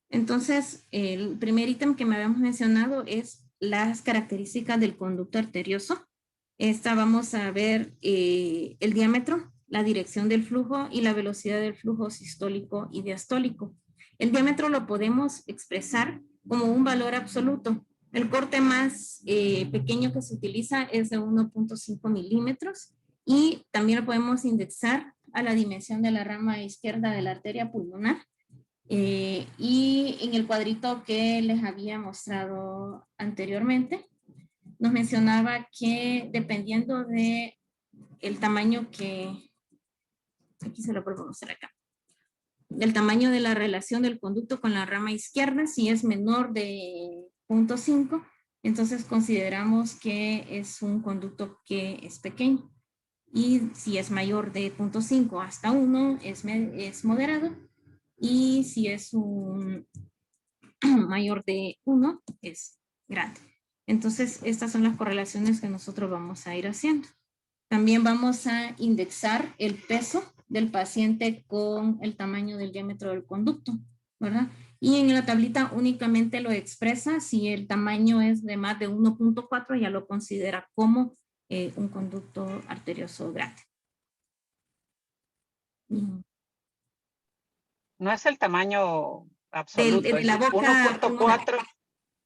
Entonces, el primer ítem que me habíamos mencionado es las características del conducto arterioso. Esta vamos a ver el diámetro, la dirección del flujo y la velocidad del flujo sistólico y diastólico. El diámetro lo podemos expresar como un valor absoluto. El corte más pequeño que se utiliza es de 1.5 milímetros y también lo podemos indexar a la dimensión de la rama izquierda de la arteria pulmonar. Y en el cuadrito que les había mostrado anteriormente, nos mencionaba que dependiendo de el tamaño que, aquí se lo puedo mostrar acá, del tamaño de la relación del conducto con la rama izquierda, si es menor de 0.5, entonces consideramos que es un conducto que es pequeño. Y si es mayor de 0.5 hasta 1, es moderado. Y si es un mayor de 1, es grande. Entonces, estas son las correlaciones que nosotros vamos a ir haciendo. También vamos a indexar el peso del paciente con el tamaño del diámetro del conducto, ¿verdad? Y en la tablita únicamente lo expresa si el tamaño es de más de 1.4, ya lo considera como un conducto arterioso grande. No es el tamaño absoluto, De la es boca 1.4,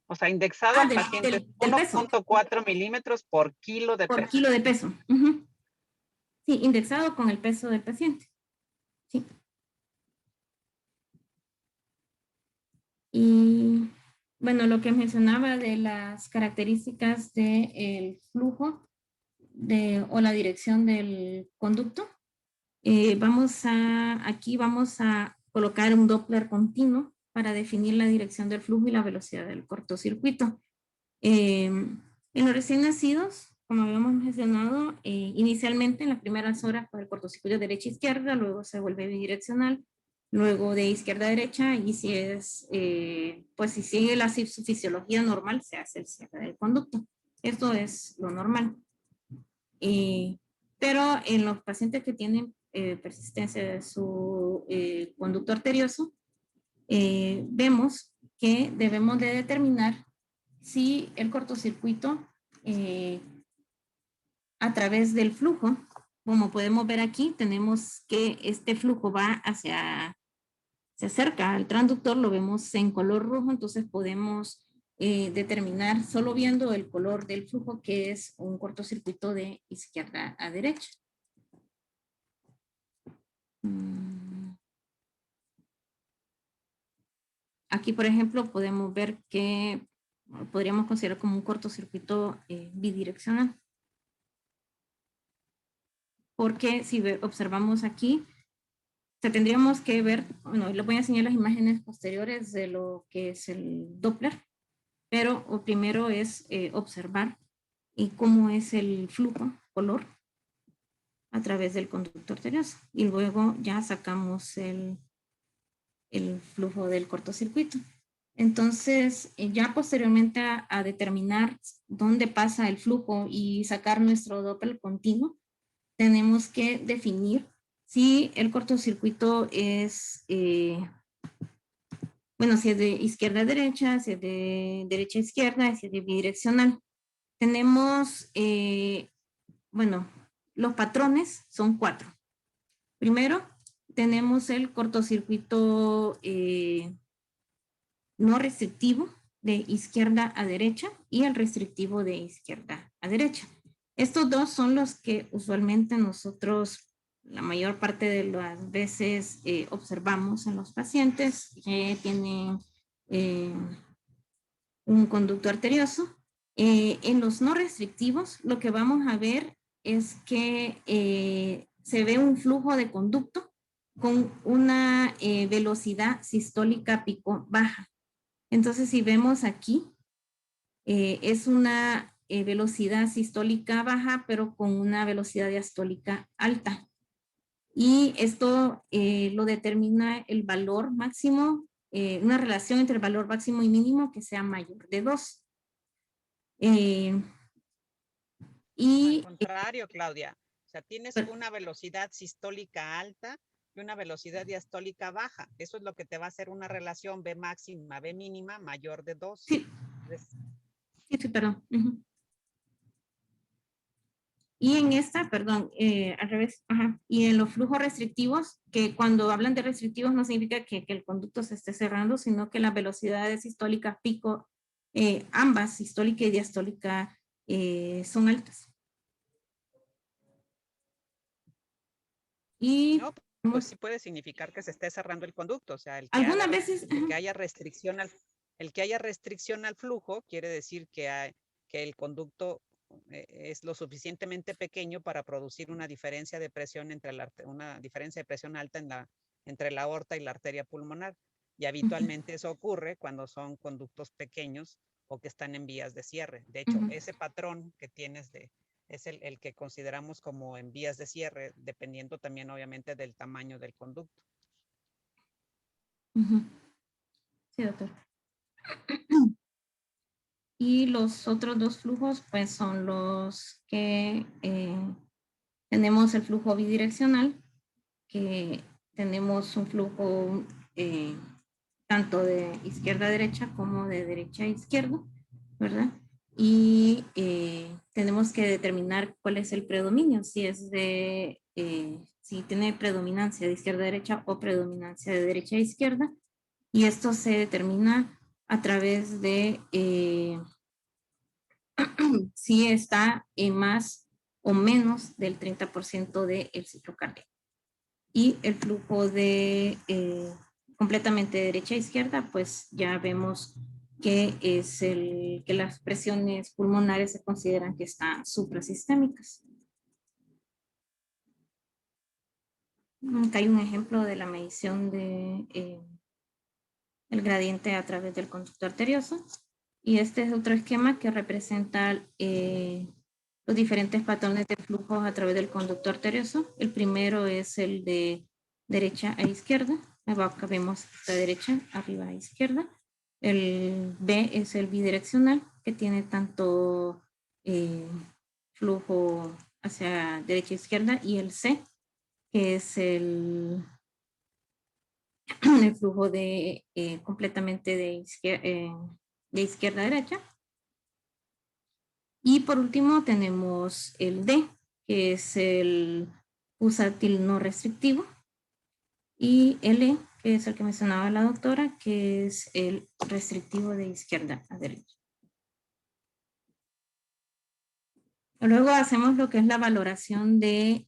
o sea, indexado al paciente del peso. 1.4 milímetros por kilo de Por peso. kilo de peso. Sí, indexado con el peso del paciente. Sí. Y bueno, lo que mencionaba de las características del flujo o la dirección del conducto, aquí vamos a colocar un Doppler continuo para definir la dirección del flujo y la velocidad del cortocircuito. En los recién nacidos, como habíamos mencionado, inicialmente en las primeras horas pues, el cortocircuito derecha-izquierda, luego se vuelve bidireccional, luego de izquierda a derecha, y si es, pues si sigue su fisiología normal, se hace el cierre del conducto. Esto es lo normal. Pero en los pacientes que tienen persistencia de su conducto arterioso, vemos que debemos de determinar si el cortocircuito a través del flujo, como podemos ver aquí, tenemos que este flujo va se acerca al transductor, lo vemos en color rojo, entonces podemos determinar solo viendo el color del flujo que es un cortocircuito de izquierda a derecha. Aquí, por ejemplo, podemos ver que podríamos considerar como un cortocircuito bidireccional. Porque si observamos aquí, tendríamos que ver, bueno, les voy a enseñar las imágenes posteriores de lo que es el Doppler, pero primero es observar cómo es el flujo, color, a través del conducto arterioso. Y luego ya sacamos el flujo del cortocircuito. Entonces, ya posteriormente a determinar dónde pasa el flujo y sacar nuestro Doppler continuo, tenemos que definir si el cortocircuito es, bueno, si es de izquierda a derecha, si es de derecha a izquierda, si es de bidireccional. Tenemos, bueno, los patrones son 4. Primero, tenemos el cortocircuito no restrictivo de izquierda a derecha y el restrictivo de izquierda a derecha. Estos dos son los que usualmente nosotros la mayor parte de las veces observamos en los pacientes que tienen un conducto arterioso. En los no restrictivos, lo que vamos a ver es que se ve un flujo de conducto con una velocidad sistólica pico baja. Entonces, si vemos aquí, es una velocidad sistólica baja, pero con una velocidad diastólica alta. Y esto lo determina el valor máximo, una relación entre el valor máximo y mínimo que sea mayor de 2. Al contrario, Claudia. O sea, tienes una velocidad sistólica alta y una velocidad diastólica baja. Eso es lo que te va a hacer una relación B máxima, B mínima mayor de 2. Sí, sí, perdón. Y en esta, perdón, al revés, y en los flujos restrictivos, que cuando hablan de restrictivos no significa que el conducto se esté cerrando, sino que las velocidades sistólicas pico, ambas, sistólica y diastólica, son altas. Y no, pues sí puede significar que se esté cerrando el conducto. O sea, Algunas veces, el que haya restricción al flujo quiere decir que el conducto es lo suficientemente pequeño para producir una diferencia de presión una diferencia de presión alta entre la aorta y la arteria pulmonar. Y habitualmente eso ocurre cuando son conductos pequeños o que están en vías de cierre. De hecho, ese patrón que tienes es el que consideramos como en vías de cierre, dependiendo también obviamente del tamaño del conducto. Sí, doctor. Y los otros dos flujos, pues son los que tenemos el flujo bidireccional, que tenemos un flujo tanto de izquierda a derecha como de derecha a izquierda, ¿verdad? Y tenemos que determinar cuál es el predominio, si es si tiene predominancia de izquierda a derecha o predominancia de derecha a izquierda. Y esto se determina a través de si está en más o menos del 30% del ciclo cardíaco. Y el flujo de completamente de derecha a izquierda, pues ya vemos que es que las presiones pulmonares se consideran que están suprasistémicas. Acá hay un ejemplo de la medición de el gradiente a través del conducto arterioso. Y este es otro esquema que representa los diferentes patrones de flujo a través del conducto arterioso. El primero es el de derecha a izquierda. Acá vemos la derecha, arriba a izquierda. El B es el bidireccional, que tiene tanto flujo hacia derecha a izquierda, y el C, que es el flujo de completamente de izquierda a derecha. Y por último tenemos el D, que es el pulsátil no restrictivo, y L, que es el que mencionaba la doctora, que es el restrictivo de izquierda a derecha. Luego hacemos lo que es la valoración del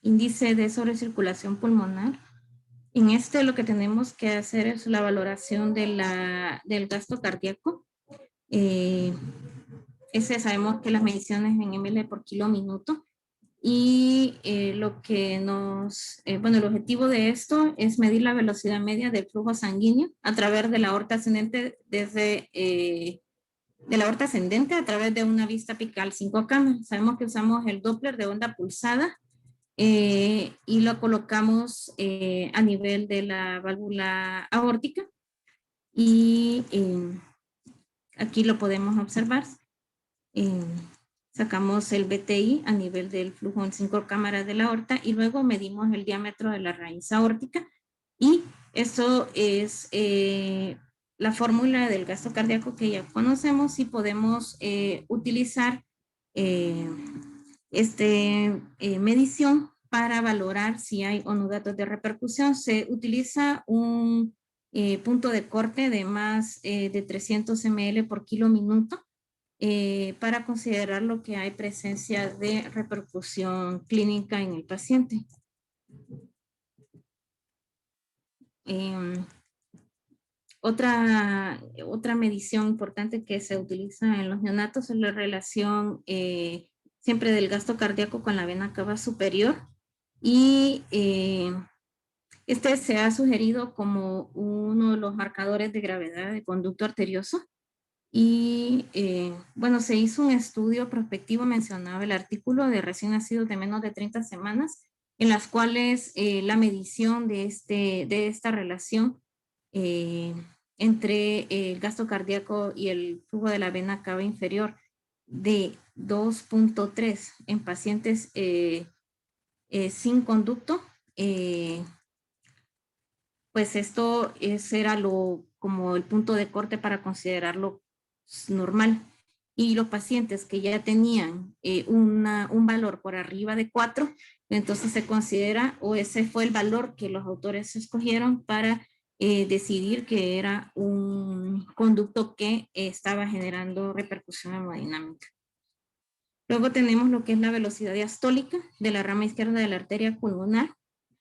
índice de sobrecirculación pulmonar. En este lo que tenemos que hacer es la valoración del gasto cardíaco. Sabemos que las mediciones en ml por kilo minuto. Y lo que el objetivo de esto es medir la velocidad media del flujo sanguíneo a través de la aorta ascendente de la aorta ascendente a través de una vista apical 5 cámaras. Sabemos que usamos el Doppler de onda pulsada y lo colocamos a nivel de la válvula aórtica, y aquí lo podemos observar. Sacamos el BTI a nivel del flujo en 5 cámaras de la aorta y luego medimos el diámetro de la raíz aórtica, y eso es la fórmula del gasto cardíaco que ya conocemos, y podemos utilizar medición para valorar si hay o no datos de repercusión. Se utiliza un punto de corte de más de 300 ml por kilo minuto para considerar lo que hay presencia de repercusión clínica en el paciente. Otra medición importante que se utiliza en los neonatos es la relación siempre del gasto cardíaco con la vena cava superior, y este se ha sugerido como uno de los marcadores de gravedad de conducto arterioso. Y bueno, se hizo un estudio prospectivo, mencionaba el artículo, de recién nacidos de menos de 30 semanas, en las cuales la medición de esta relación entre el gasto cardíaco y el flujo de la vena cava inferior de 2.3 en pacientes sin conducto, pues esto era como el punto de corte para considerarlo normal. Y los pacientes que ya tenían un valor por arriba de 4, entonces se considera, o ese fue el valor que los autores escogieron para decidir que era un conducto que estaba generando repercusión hemodinámica. Luego tenemos lo que es la velocidad diastólica de la rama izquierda de la arteria pulmonar.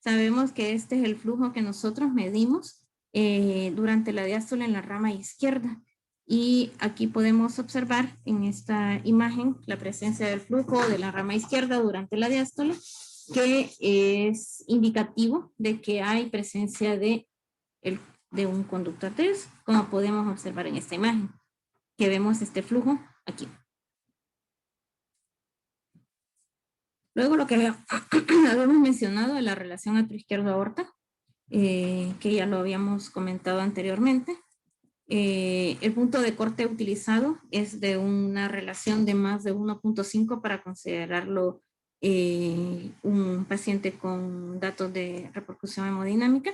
sabemos que este es el flujo que nosotros medimos durante la diástole en la rama izquierda. Y aquí podemos observar en esta imagen la presencia del flujo de la rama izquierda durante la diástole, que es indicativo de que hay presencia de un conducto arterioso, como podemos observar en esta imagen, que vemos este flujo aquí. Luego lo que habíamos mencionado de la relación atrio-izquierdo-aorta, que ya lo habíamos comentado anteriormente. El punto de corte utilizado es de una relación de más de 1.5 para considerarlo un paciente con datos de repercusión hemodinámica.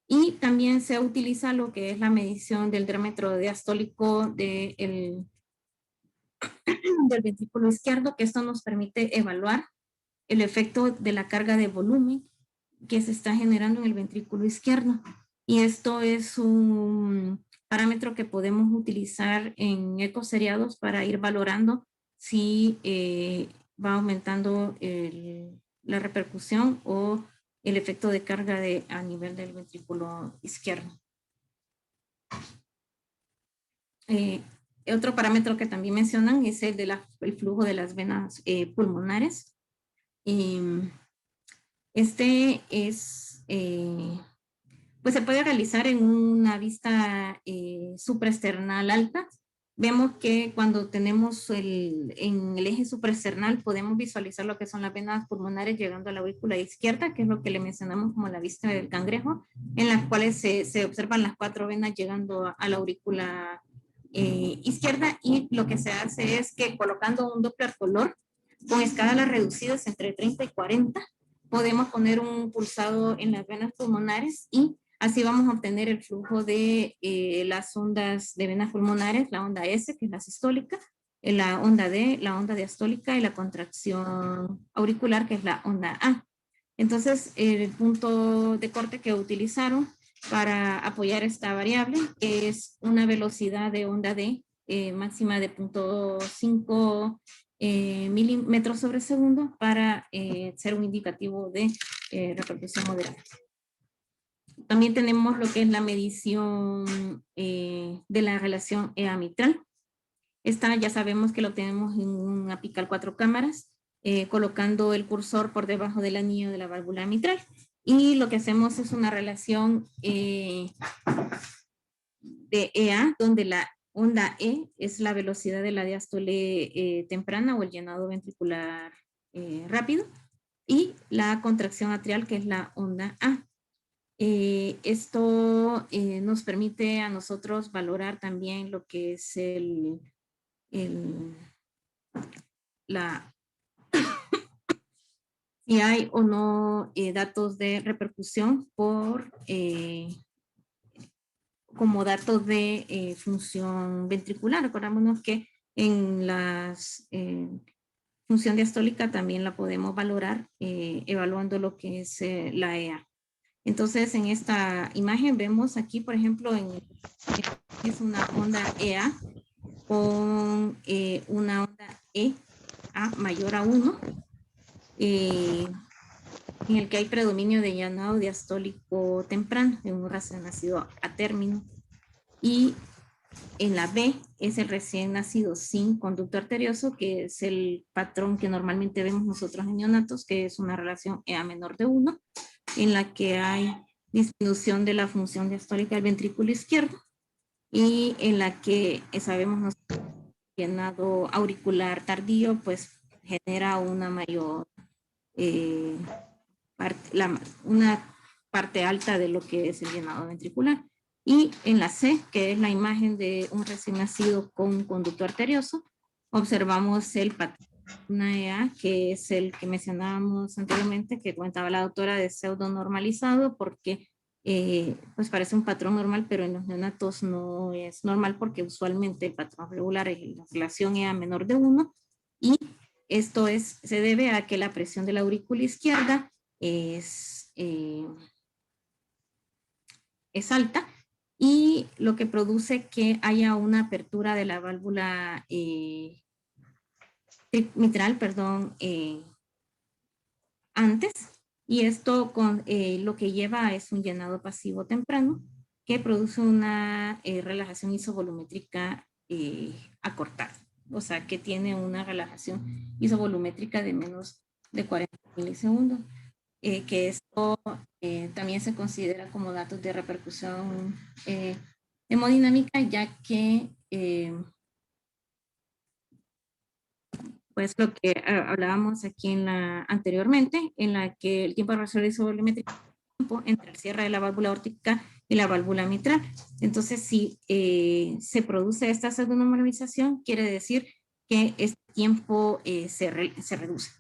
Y también se utiliza lo que es la medición del diámetro diastólico del ventrículo izquierdo, que esto nos permite evaluar el efecto de la carga de volumen que se está generando en el ventrículo izquierdo. Y esto es un parámetro que podemos utilizar en ecos seriados para ir valorando si va aumentando la repercusión o el efecto de carga a nivel del ventrículo izquierdo. Otro parámetro que también mencionan es el flujo de las venas pulmonares. Este es, pues se puede realizar en una vista supraesternal alta. Vemos que cuando tenemos en el eje supraesternal podemos visualizar lo que son las venas pulmonares llegando a la aurícula izquierda, que es lo que le mencionamos como la vista del cangrejo, en las cuales se observan las 4 venas llegando a la aurícula izquierda, y lo que se hace es que colocando un Doppler color con escalas reducidas entre 30 y 40, podemos poner un pulsado en las venas pulmonares y así vamos a obtener el flujo de las ondas de venas pulmonares, la onda S, que es la sistólica, la onda D, la onda diastólica, y la contracción auricular, que es la onda A. Entonces, el punto de corte que utilizaron para apoyar esta variable es una velocidad de onda D máxima de 0.5 milímetros sobre segundo para ser un indicativo de repercusión moderada. También tenemos lo que es la medición de la relación EA mitral. Esta ya sabemos que lo tenemos en un apical 4 cámaras, colocando el cursor por debajo del anillo de la válvula mitral. Y lo que hacemos es una relación de EA, donde la onda E es la velocidad de la diástole temprana o el llenado ventricular rápido, y la contracción atrial, que es la onda A. Esto nos permite a nosotros valorar también lo que es si hay o no datos de repercusión como datos de función ventricular. Recordémonos que en la función diastólica también la podemos valorar evaluando lo que es la EA. Entonces, en esta imagen vemos aquí, por ejemplo, es una onda EA con una onda EA mayor a 1, en el que hay predominio de llenado diastólico temprano en un recién nacido a término. Y en la B es el recién nacido sin conducto arterioso, que es el patrón que normalmente vemos nosotros en neonatos, que es una relación EA menor de 1, en la que hay disminución de la función diastólica del ventrículo izquierdo, y en la que sabemos nosotros llenado auricular tardío pues genera una mayor una parte alta de lo que es el llenado ventricular. Y en la C, que es la imagen de un recién nacido con conducto arterioso, observamos el patrón, una EA, que es el que mencionábamos anteriormente, que comentaba la doctora, de pseudo normalizado, porque pues parece un patrón normal, pero en los neonatos no es normal, porque usualmente el patrón regular es la relación EA menor de 1, y esto se debe a que la presión de la aurícula izquierda es alta, y lo que produce que haya una apertura de la válvula mitral, perdón, antes, Y esto lo que lleva es un llenado pasivo temprano que produce una relajación isovolumétrica acortada. O sea, que tiene una relajación isovolumétrica de menos de 40 milisegundos. Que esto también se considera como datos de repercusión hemodinámica, ya que pues lo que hablábamos aquí anteriormente, en la que el tiempo de resolución isovolumétrico entre el cierre de la válvula aórtica y la válvula mitral. Entonces, si se produce esta pseudonormalización, quiere decir que este tiempo se reduce.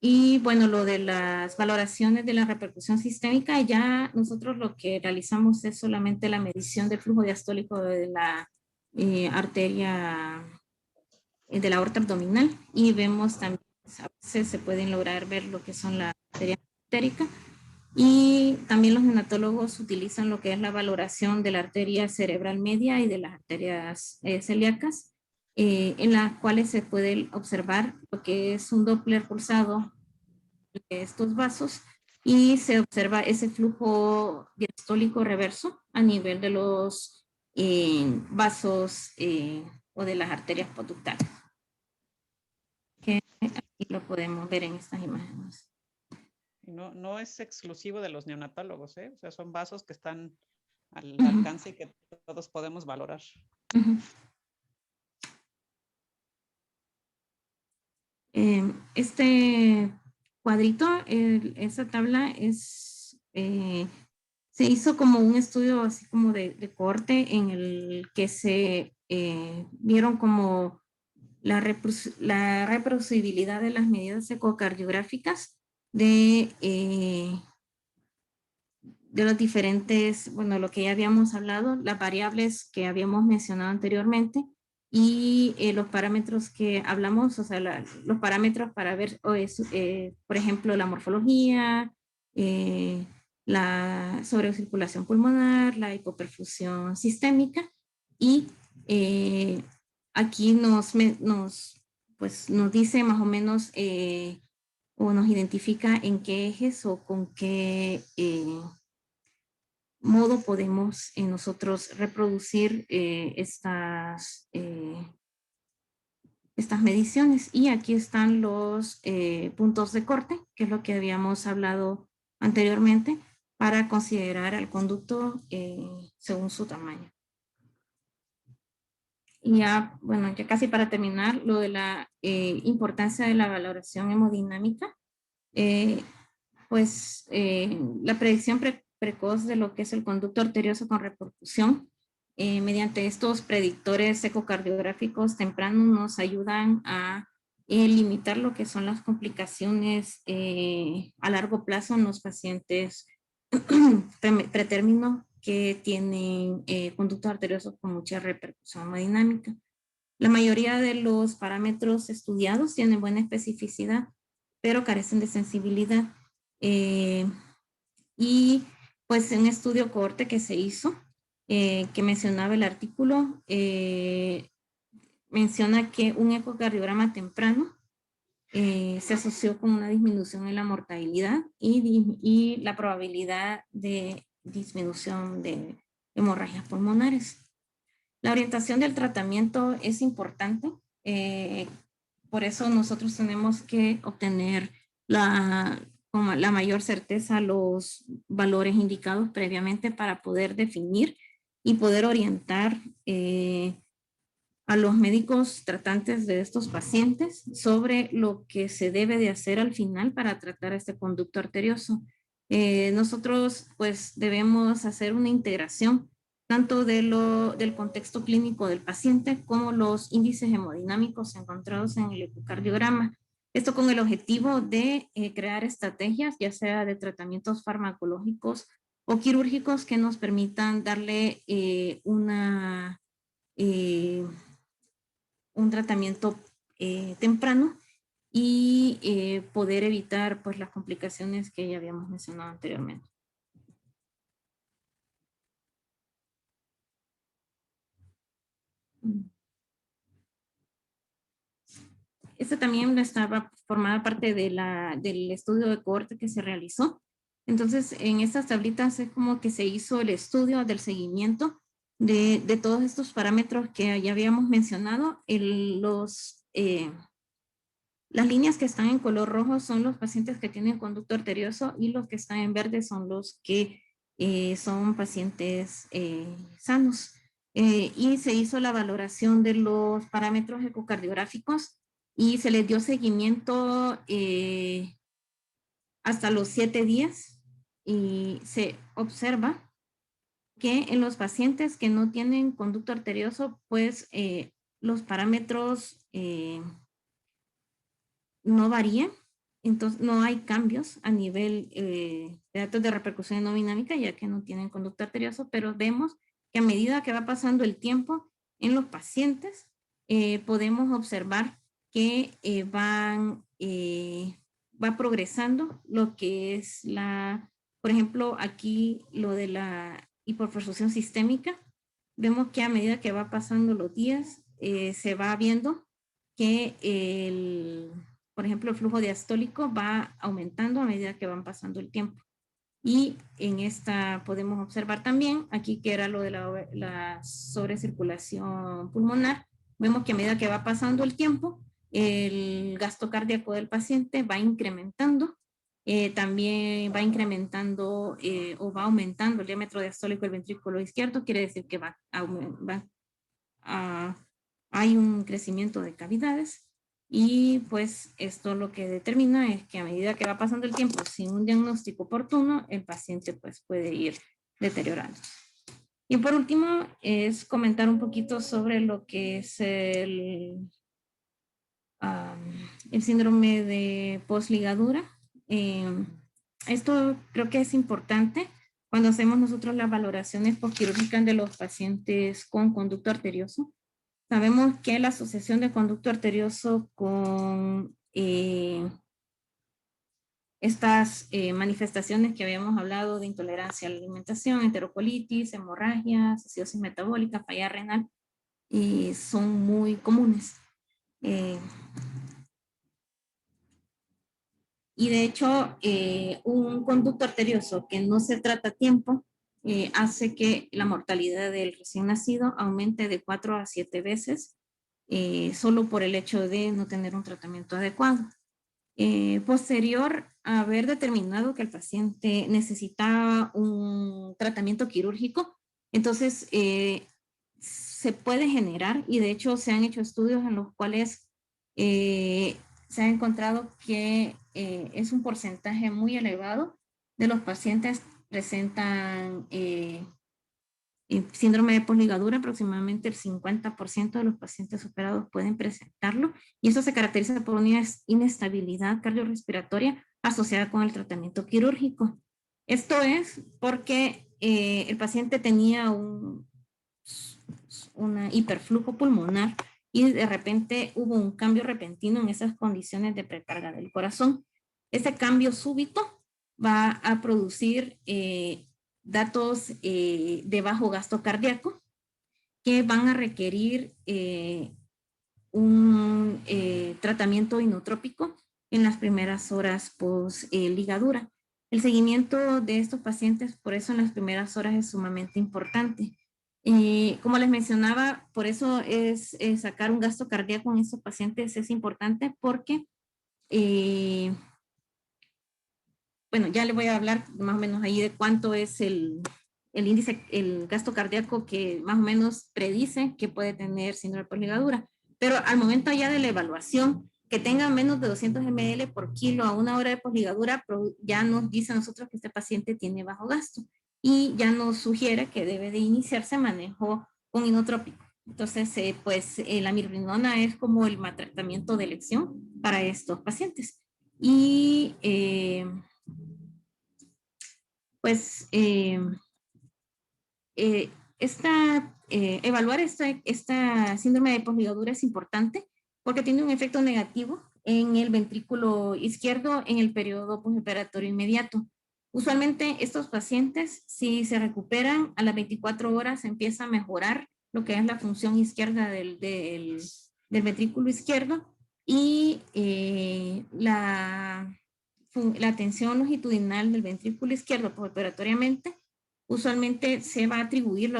Y bueno, lo de las valoraciones de la repercusión sistémica, ya nosotros lo que realizamos es solamente la medición del flujo diastólico de la arteria de la aorta abdominal y vemos también, a veces se pueden lograr ver lo que son las arterias artéricas y también los neonatólogos utilizan lo que es la valoración de la arteria cerebral media y de las arterias celíacas, en las cuales se puede observar lo que es un Doppler pulsado de estos vasos y se observa ese flujo diastólico reverso a nivel de los vasos o de las arterias conductales, que aquí lo podemos ver en estas imágenes. No, no es exclusivo de los neonatólogos, ¿eh? O sea, son vasos que están al alcance y que todos podemos valorar. Este cuadrito, esa tabla se hizo como un estudio así como de corte en el que se vieron como la reproducibilidad de las medidas ecocardiográficas de los diferentes, bueno, lo que ya habíamos hablado, las variables que habíamos mencionado anteriormente y los parámetros que hablamos, o sea, los parámetros para ver, por ejemplo, la morfología, la sobrecirculación pulmonar, la hipoperfusión sistémica y aquí pues, nos dice más o menos o nos identifica en qué ejes o con qué modo podemos nosotros reproducir estas mediciones. Y aquí están los puntos de corte, que es lo que habíamos hablado anteriormente, para considerar al conducto según su tamaño. Y ya, bueno, ya casi para terminar, lo de la importancia de la valoración hemodinámica, pues la predicción precoz de lo que es el conducto arterioso con repercusión mediante estos predictores ecocardiográficos tempranos nos ayudan a limitar lo que son las complicaciones a largo plazo en los pacientes pretérmino que tienen conducto arterioso con mucha repercusión hemodinámica. La mayoría de los parámetros estudiados tienen buena especificidad, pero carecen de sensibilidad. Y pues un estudio cohorte que se hizo, que mencionaba el artículo, menciona que un ecocardiograma temprano se asoció con una disminución en la mortalidad y la probabilidad de disminución de hemorragias pulmonares. La orientación del tratamiento es importante, por eso nosotros tenemos que obtener con la mayor certeza los valores indicados previamente para poder definir y poder orientar a los médicos tratantes de estos pacientes sobre lo que se debe de hacer al final para tratar este conducto arterioso. Nosotros pues debemos hacer una integración tanto del contexto clínico del paciente como los índices hemodinámicos encontrados en el ecocardiograma. Esto con el objetivo de crear estrategias, ya sea de tratamientos farmacológicos o quirúrgicos que nos permitan darle un tratamiento temprano y poder evitar pues las complicaciones que ya habíamos mencionado anteriormente. Este también lo estaba formaba parte de del estudio de cohorte que se realizó. Entonces, en estas tablitas es como que se hizo el estudio del seguimiento de todos estos parámetros que ya habíamos mencionado. Las líneas que están en color rojo son los pacientes que tienen conducto arterioso y los que están en verde son los que son pacientes sanos. Y se hizo la valoración de los parámetros ecocardiográficos y se les dio seguimiento hasta los 7 días y se observa que en los pacientes que no tienen conducto arterioso, pues los parámetros no varían, entonces no hay cambios a nivel de datos de repercusión hemodinámica, ya que no tienen conducto arterioso, pero vemos que a medida que va pasando el tiempo en los pacientes, podemos observar que va progresando lo que es por ejemplo, aquí lo de la hipoperfusión sistémica. Vemos que a medida que va pasando los días, se va viendo que por ejemplo, el flujo diastólico va aumentando a medida que van pasando el tiempo. Y en esta podemos observar también, aquí que era lo de la sobrecirculación pulmonar, vemos que a medida que va pasando el tiempo, el gasto cardíaco del paciente va incrementando, también va incrementando o va aumentando el diámetro diastólico del ventrículo izquierdo, quiere decir que hay un crecimiento de cavidades. Y pues esto lo que determina es que a medida que va pasando el tiempo sin un diagnóstico oportuno, el paciente pues puede ir deteriorando. Y por último es comentar un poquito sobre lo que es el síndrome de posligadura. Esto creo que es importante cuando hacemos nosotros las valoraciones postquirúrgicas de los pacientes con conducto arterioso. Sabemos que la asociación de conducto arterioso con estas manifestaciones que habíamos hablado de intolerancia a la alimentación, enterocolitis, hemorragia, acidosis metabólica, falla renal, son muy comunes. Y de hecho, un conducto arterioso que no se trata a tiempo hace que la mortalidad del recién nacido aumente de 4 a 7 veces solo por el hecho de no tener un tratamiento adecuado. Posterior a haber determinado que el paciente necesitaba un tratamiento quirúrgico, entonces se puede generar, y de hecho se han hecho estudios en los cuales se ha encontrado que es un porcentaje muy elevado de los pacientes presentan síndrome de posligadura. Aproximadamente el 50% de los pacientes operados pueden presentarlo, y eso se caracteriza por una inestabilidad cardiorrespiratoria asociada con el tratamiento quirúrgico. Esto es porque el paciente tenía un hiperflujo pulmonar y de repente hubo un cambio repentino en esas condiciones de precarga del corazón. Ese cambio súbito va a producir datos de bajo gasto cardíaco que van a requerir un tratamiento inotrópico en las primeras horas post ligadura. El seguimiento de estos pacientes, por eso en las primeras horas es sumamente importante. Como les mencionaba, por eso es sacar un gasto cardíaco en estos pacientes es importante porque bueno, ya le voy a hablar más o menos ahí de cuánto es el índice, el gasto cardíaco que más o menos predice que puede tener síndrome de posligadura. Pero al momento ya de la evaluación, que tenga menos de 200 ml por kilo a una hora de posligadura, ya nos dice a nosotros que este paciente tiene bajo gasto y ya nos sugiere que debe de iniciarse manejo con inotrópico. Entonces, pues la mirrinona es como el tratamiento de elección para estos pacientes. Y pues evaluar esta síndrome de posligadura es importante porque tiene un efecto negativo en el ventrículo izquierdo en el periodo postoperatorio inmediato. Usualmente estos pacientes, si se recuperan a las 24 horas, empieza a mejorar lo que es la función izquierda del ventrículo izquierdo, Y la tensión longitudinal del ventrículo izquierdo operatoriamente usualmente se va a atribuir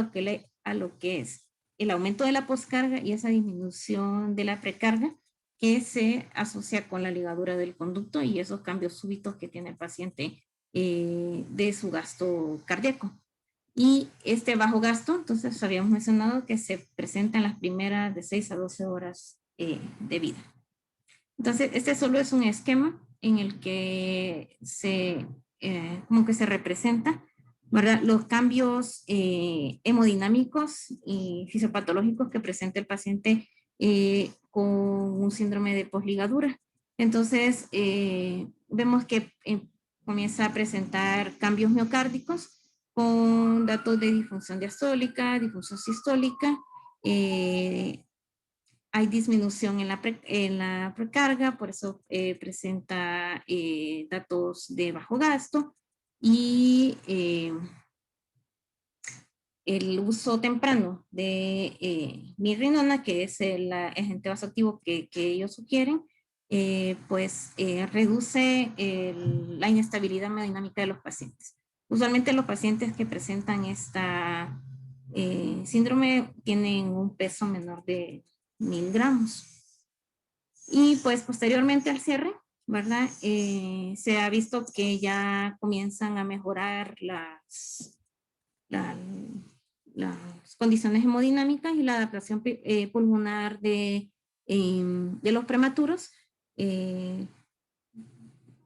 a lo que es el aumento de la poscarga y esa disminución de la precarga que se asocia con la ligadura del conducto y esos cambios súbitos que tiene el paciente de su gasto cardíaco. Y este bajo gasto, entonces habíamos mencionado que se presenta en las primeras de 6 a 12 horas de vida. Entonces, este solo es un esquema en el que como que se representa, ¿verdad?, los cambios hemodinámicos y fisiopatológicos que presenta el paciente con un síndrome de posligadura. Entonces, vemos que comienza a presentar cambios miocárdicos con datos de disfunción diastólica, disfunción sistólica, hay disminución en la precarga, por eso presenta datos de bajo gasto y el uso temprano de mirrinona, que es el agente vasoactivo que ellos sugieren, pues reduce la inestabilidad hemodinámica de los pacientes. Usualmente los pacientes que presentan esta síndrome tienen un peso menor de 1000 gramos. Y pues posteriormente al cierre, ¿verdad? Se ha visto que ya comienzan a mejorar las condiciones hemodinámicas y la adaptación pulmonar de los prematuros.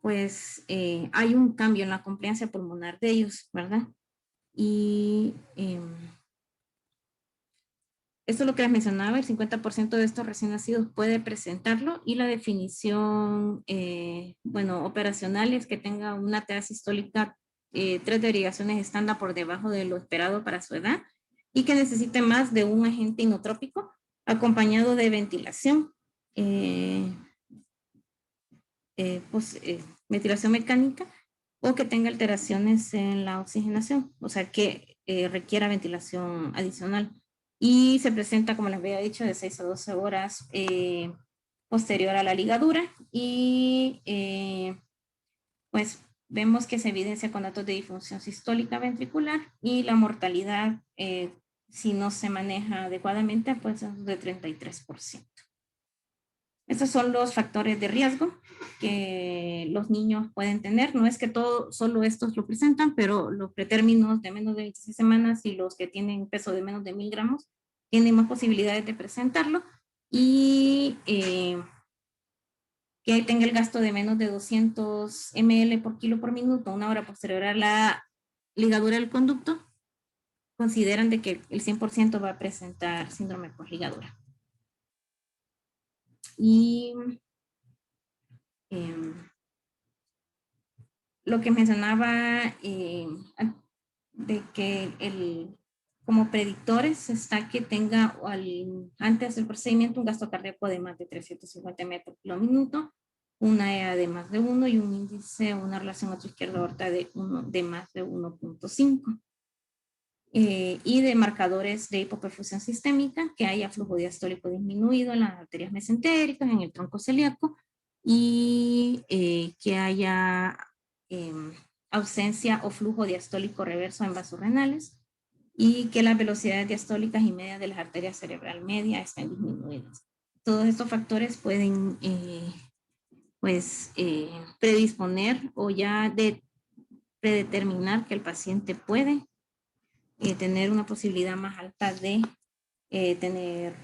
Pues hay un cambio en la compliancia pulmonar de ellos, ¿verdad? Y esto es lo que les mencionaba, el 50% de estos recién nacidos puede presentarlo y la definición, bueno, operacional es que tenga una TA sistólica 3 derivaciones estándar por debajo de lo esperado para su edad y que necesite más de un agente inotrópico acompañado de ventilación, ventilación mecánica o que tenga alteraciones en la oxigenación, o sea que requiera ventilación adicional. Y se presenta, como les había dicho, de 6 a 12 horas posterior a la ligadura y pues vemos que se evidencia con datos de disfunción sistólica ventricular y la mortalidad, si no se maneja adecuadamente, pues es de 33%. Estos son los factores de riesgo que los niños pueden tener. No es que solo estos lo presentan, pero los pretérminos de menos de 26 semanas y los que tienen peso de menos de 1000 gramos tienen más posibilidades de presentarlo. Y que tenga el gasto de menos de 200 ml por kilo por minuto, una hora posterior a la ligadura del conducto, consideran de que el 100% va a presentar síndrome por ligadura. Y lo que mencionaba de que como predictores está que tenga antes del procedimiento un gasto cardíaco de más de 350 ml por kilo minuto, una EA de más de 1 y un índice o una relación atrioizquierda aorta de más de 1.5. Y de marcadores de hipoperfusión sistémica, que haya flujo diastólico disminuido en las arterias mesentéricas, en el tronco celíaco, y que haya ausencia o flujo diastólico reverso en vasos renales, y que las velocidades diastólicas y medias de las arterias cerebral media estén disminuidas. Todos estos factores pueden predisponer o ya predeterminar que el paciente puede tener una posibilidad más alta de tener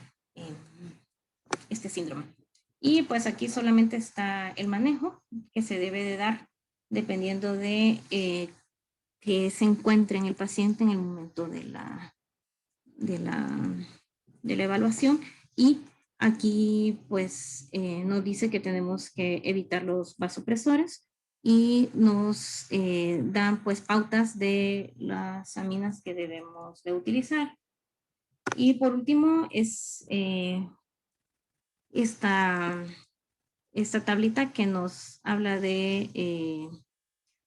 este síndrome. Y pues aquí solamente está el manejo que se debe de dar dependiendo de que se encuentre en el paciente en el momento de la evaluación. Y aquí pues nos dice que tenemos que evitar los vasopresores y nos dan pues pautas de las aminas que debemos de utilizar. Y por último es esta tablita que nos habla de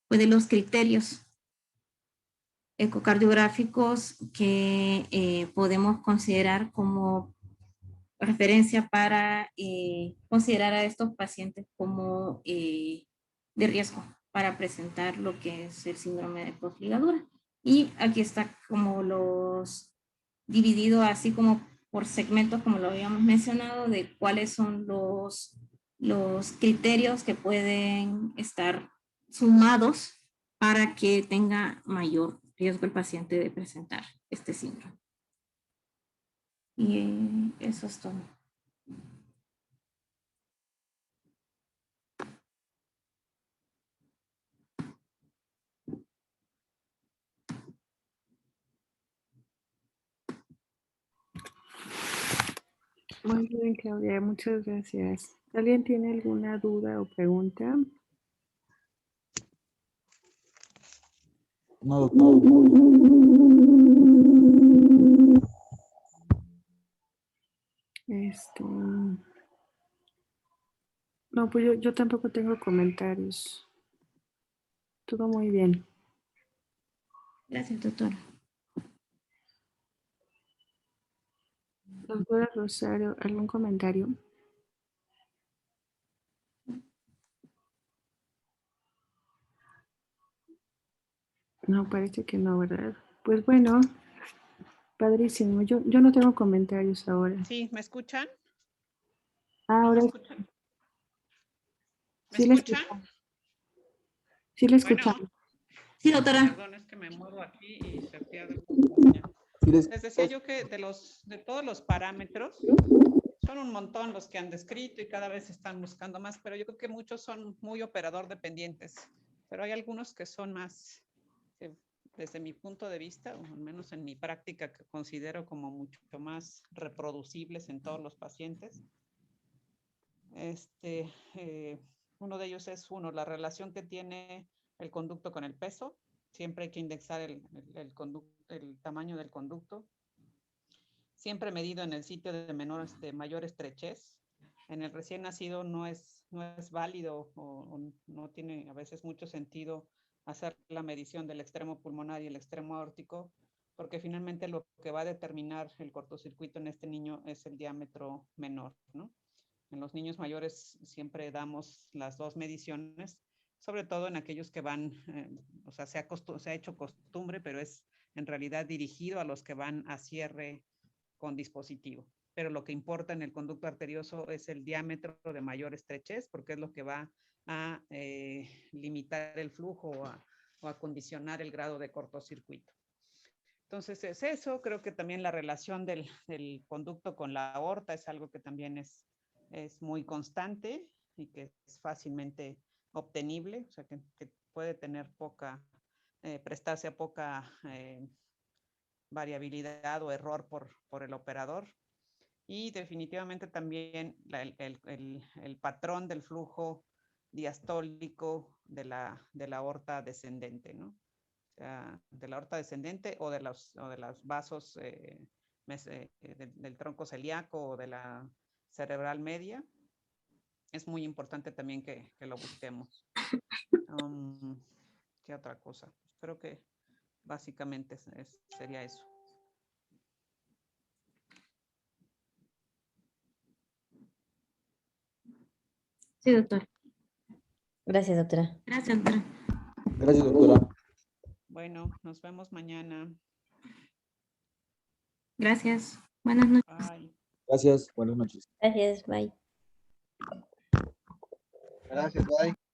los criterios ecocardiográficos que podemos considerar como referencia para considerar a estos pacientes como de riesgo para presentar lo que es el síndrome de postligadura. Y aquí está como los dividido así como por segmentos, como lo habíamos mencionado, de cuáles son los criterios que pueden estar sumados para que tenga mayor riesgo el paciente de presentar este síndrome. Y eso es todo. Muy bien, Claudia, muchas gracias. ¿Alguien tiene alguna duda o pregunta? No, doctor. No, pues yo tampoco tengo comentarios. Todo muy bien. Gracias, doctora. Doctora Rosario, ¿algún comentario? No, parece que no, ¿verdad? Pues bueno, padrísimo. Yo no tengo comentarios ahora. Sí, ¿me escuchan? Ahora ¿Me escuchan? ¿Me sí le escuchan? escuchamos. Sí le Bueno, escuchamos. Sí, doctora. perdón, es que me muevo aquí y se pierde. Sí, Les decía yo que de todos los parámetros, son un montón los que han descrito y cada vez están buscando más, pero yo creo que muchos son muy operador dependientes, pero hay algunos que son más, desde mi punto de vista, o al menos en mi práctica, que considero como mucho más reproducibles en todos los pacientes. Uno de ellos es la relación que tiene el conducto con el peso. Siempre hay que indexar el tamaño del conducto. Siempre medido en el sitio de mayor estrechez. En el recién nacido no es válido o no tiene a veces mucho sentido hacer la medición del extremo pulmonar y el extremo aórtico, porque finalmente lo que va a determinar el cortocircuito en este niño es el diámetro menor, ¿no? En los niños mayores siempre damos las dos mediciones, sobre todo en aquellos que van, o sea, se ha hecho costumbre, pero es en realidad dirigido a los que van a cierre con dispositivo. Pero lo que importa en el conducto arterioso es el diámetro de mayor estrechez, porque es lo que va a limitar el flujo o a condicionar el grado de cortocircuito. Entonces es eso. Creo que también la relación del conducto con la aorta es algo que también es muy constante y que es fácilmente obtenible, o sea, que puede tener prestarse a poca variabilidad o error por el operador. Y definitivamente también el patrón del flujo diastólico de la aorta descendente, ¿no? O sea, de la aorta descendente o de los vasos del tronco celíaco o de la cerebral media. Es muy importante también que lo busquemos. ¿Qué otra cosa? Creo que básicamente sería eso. Sí, doctor. Gracias, doctora. Gracias, doctora. Gracias, doctora. Bueno, nos vemos mañana. Gracias. Buenas noches. Bye. Gracias. Buenas noches. Gracias, bye. Gracias, bye.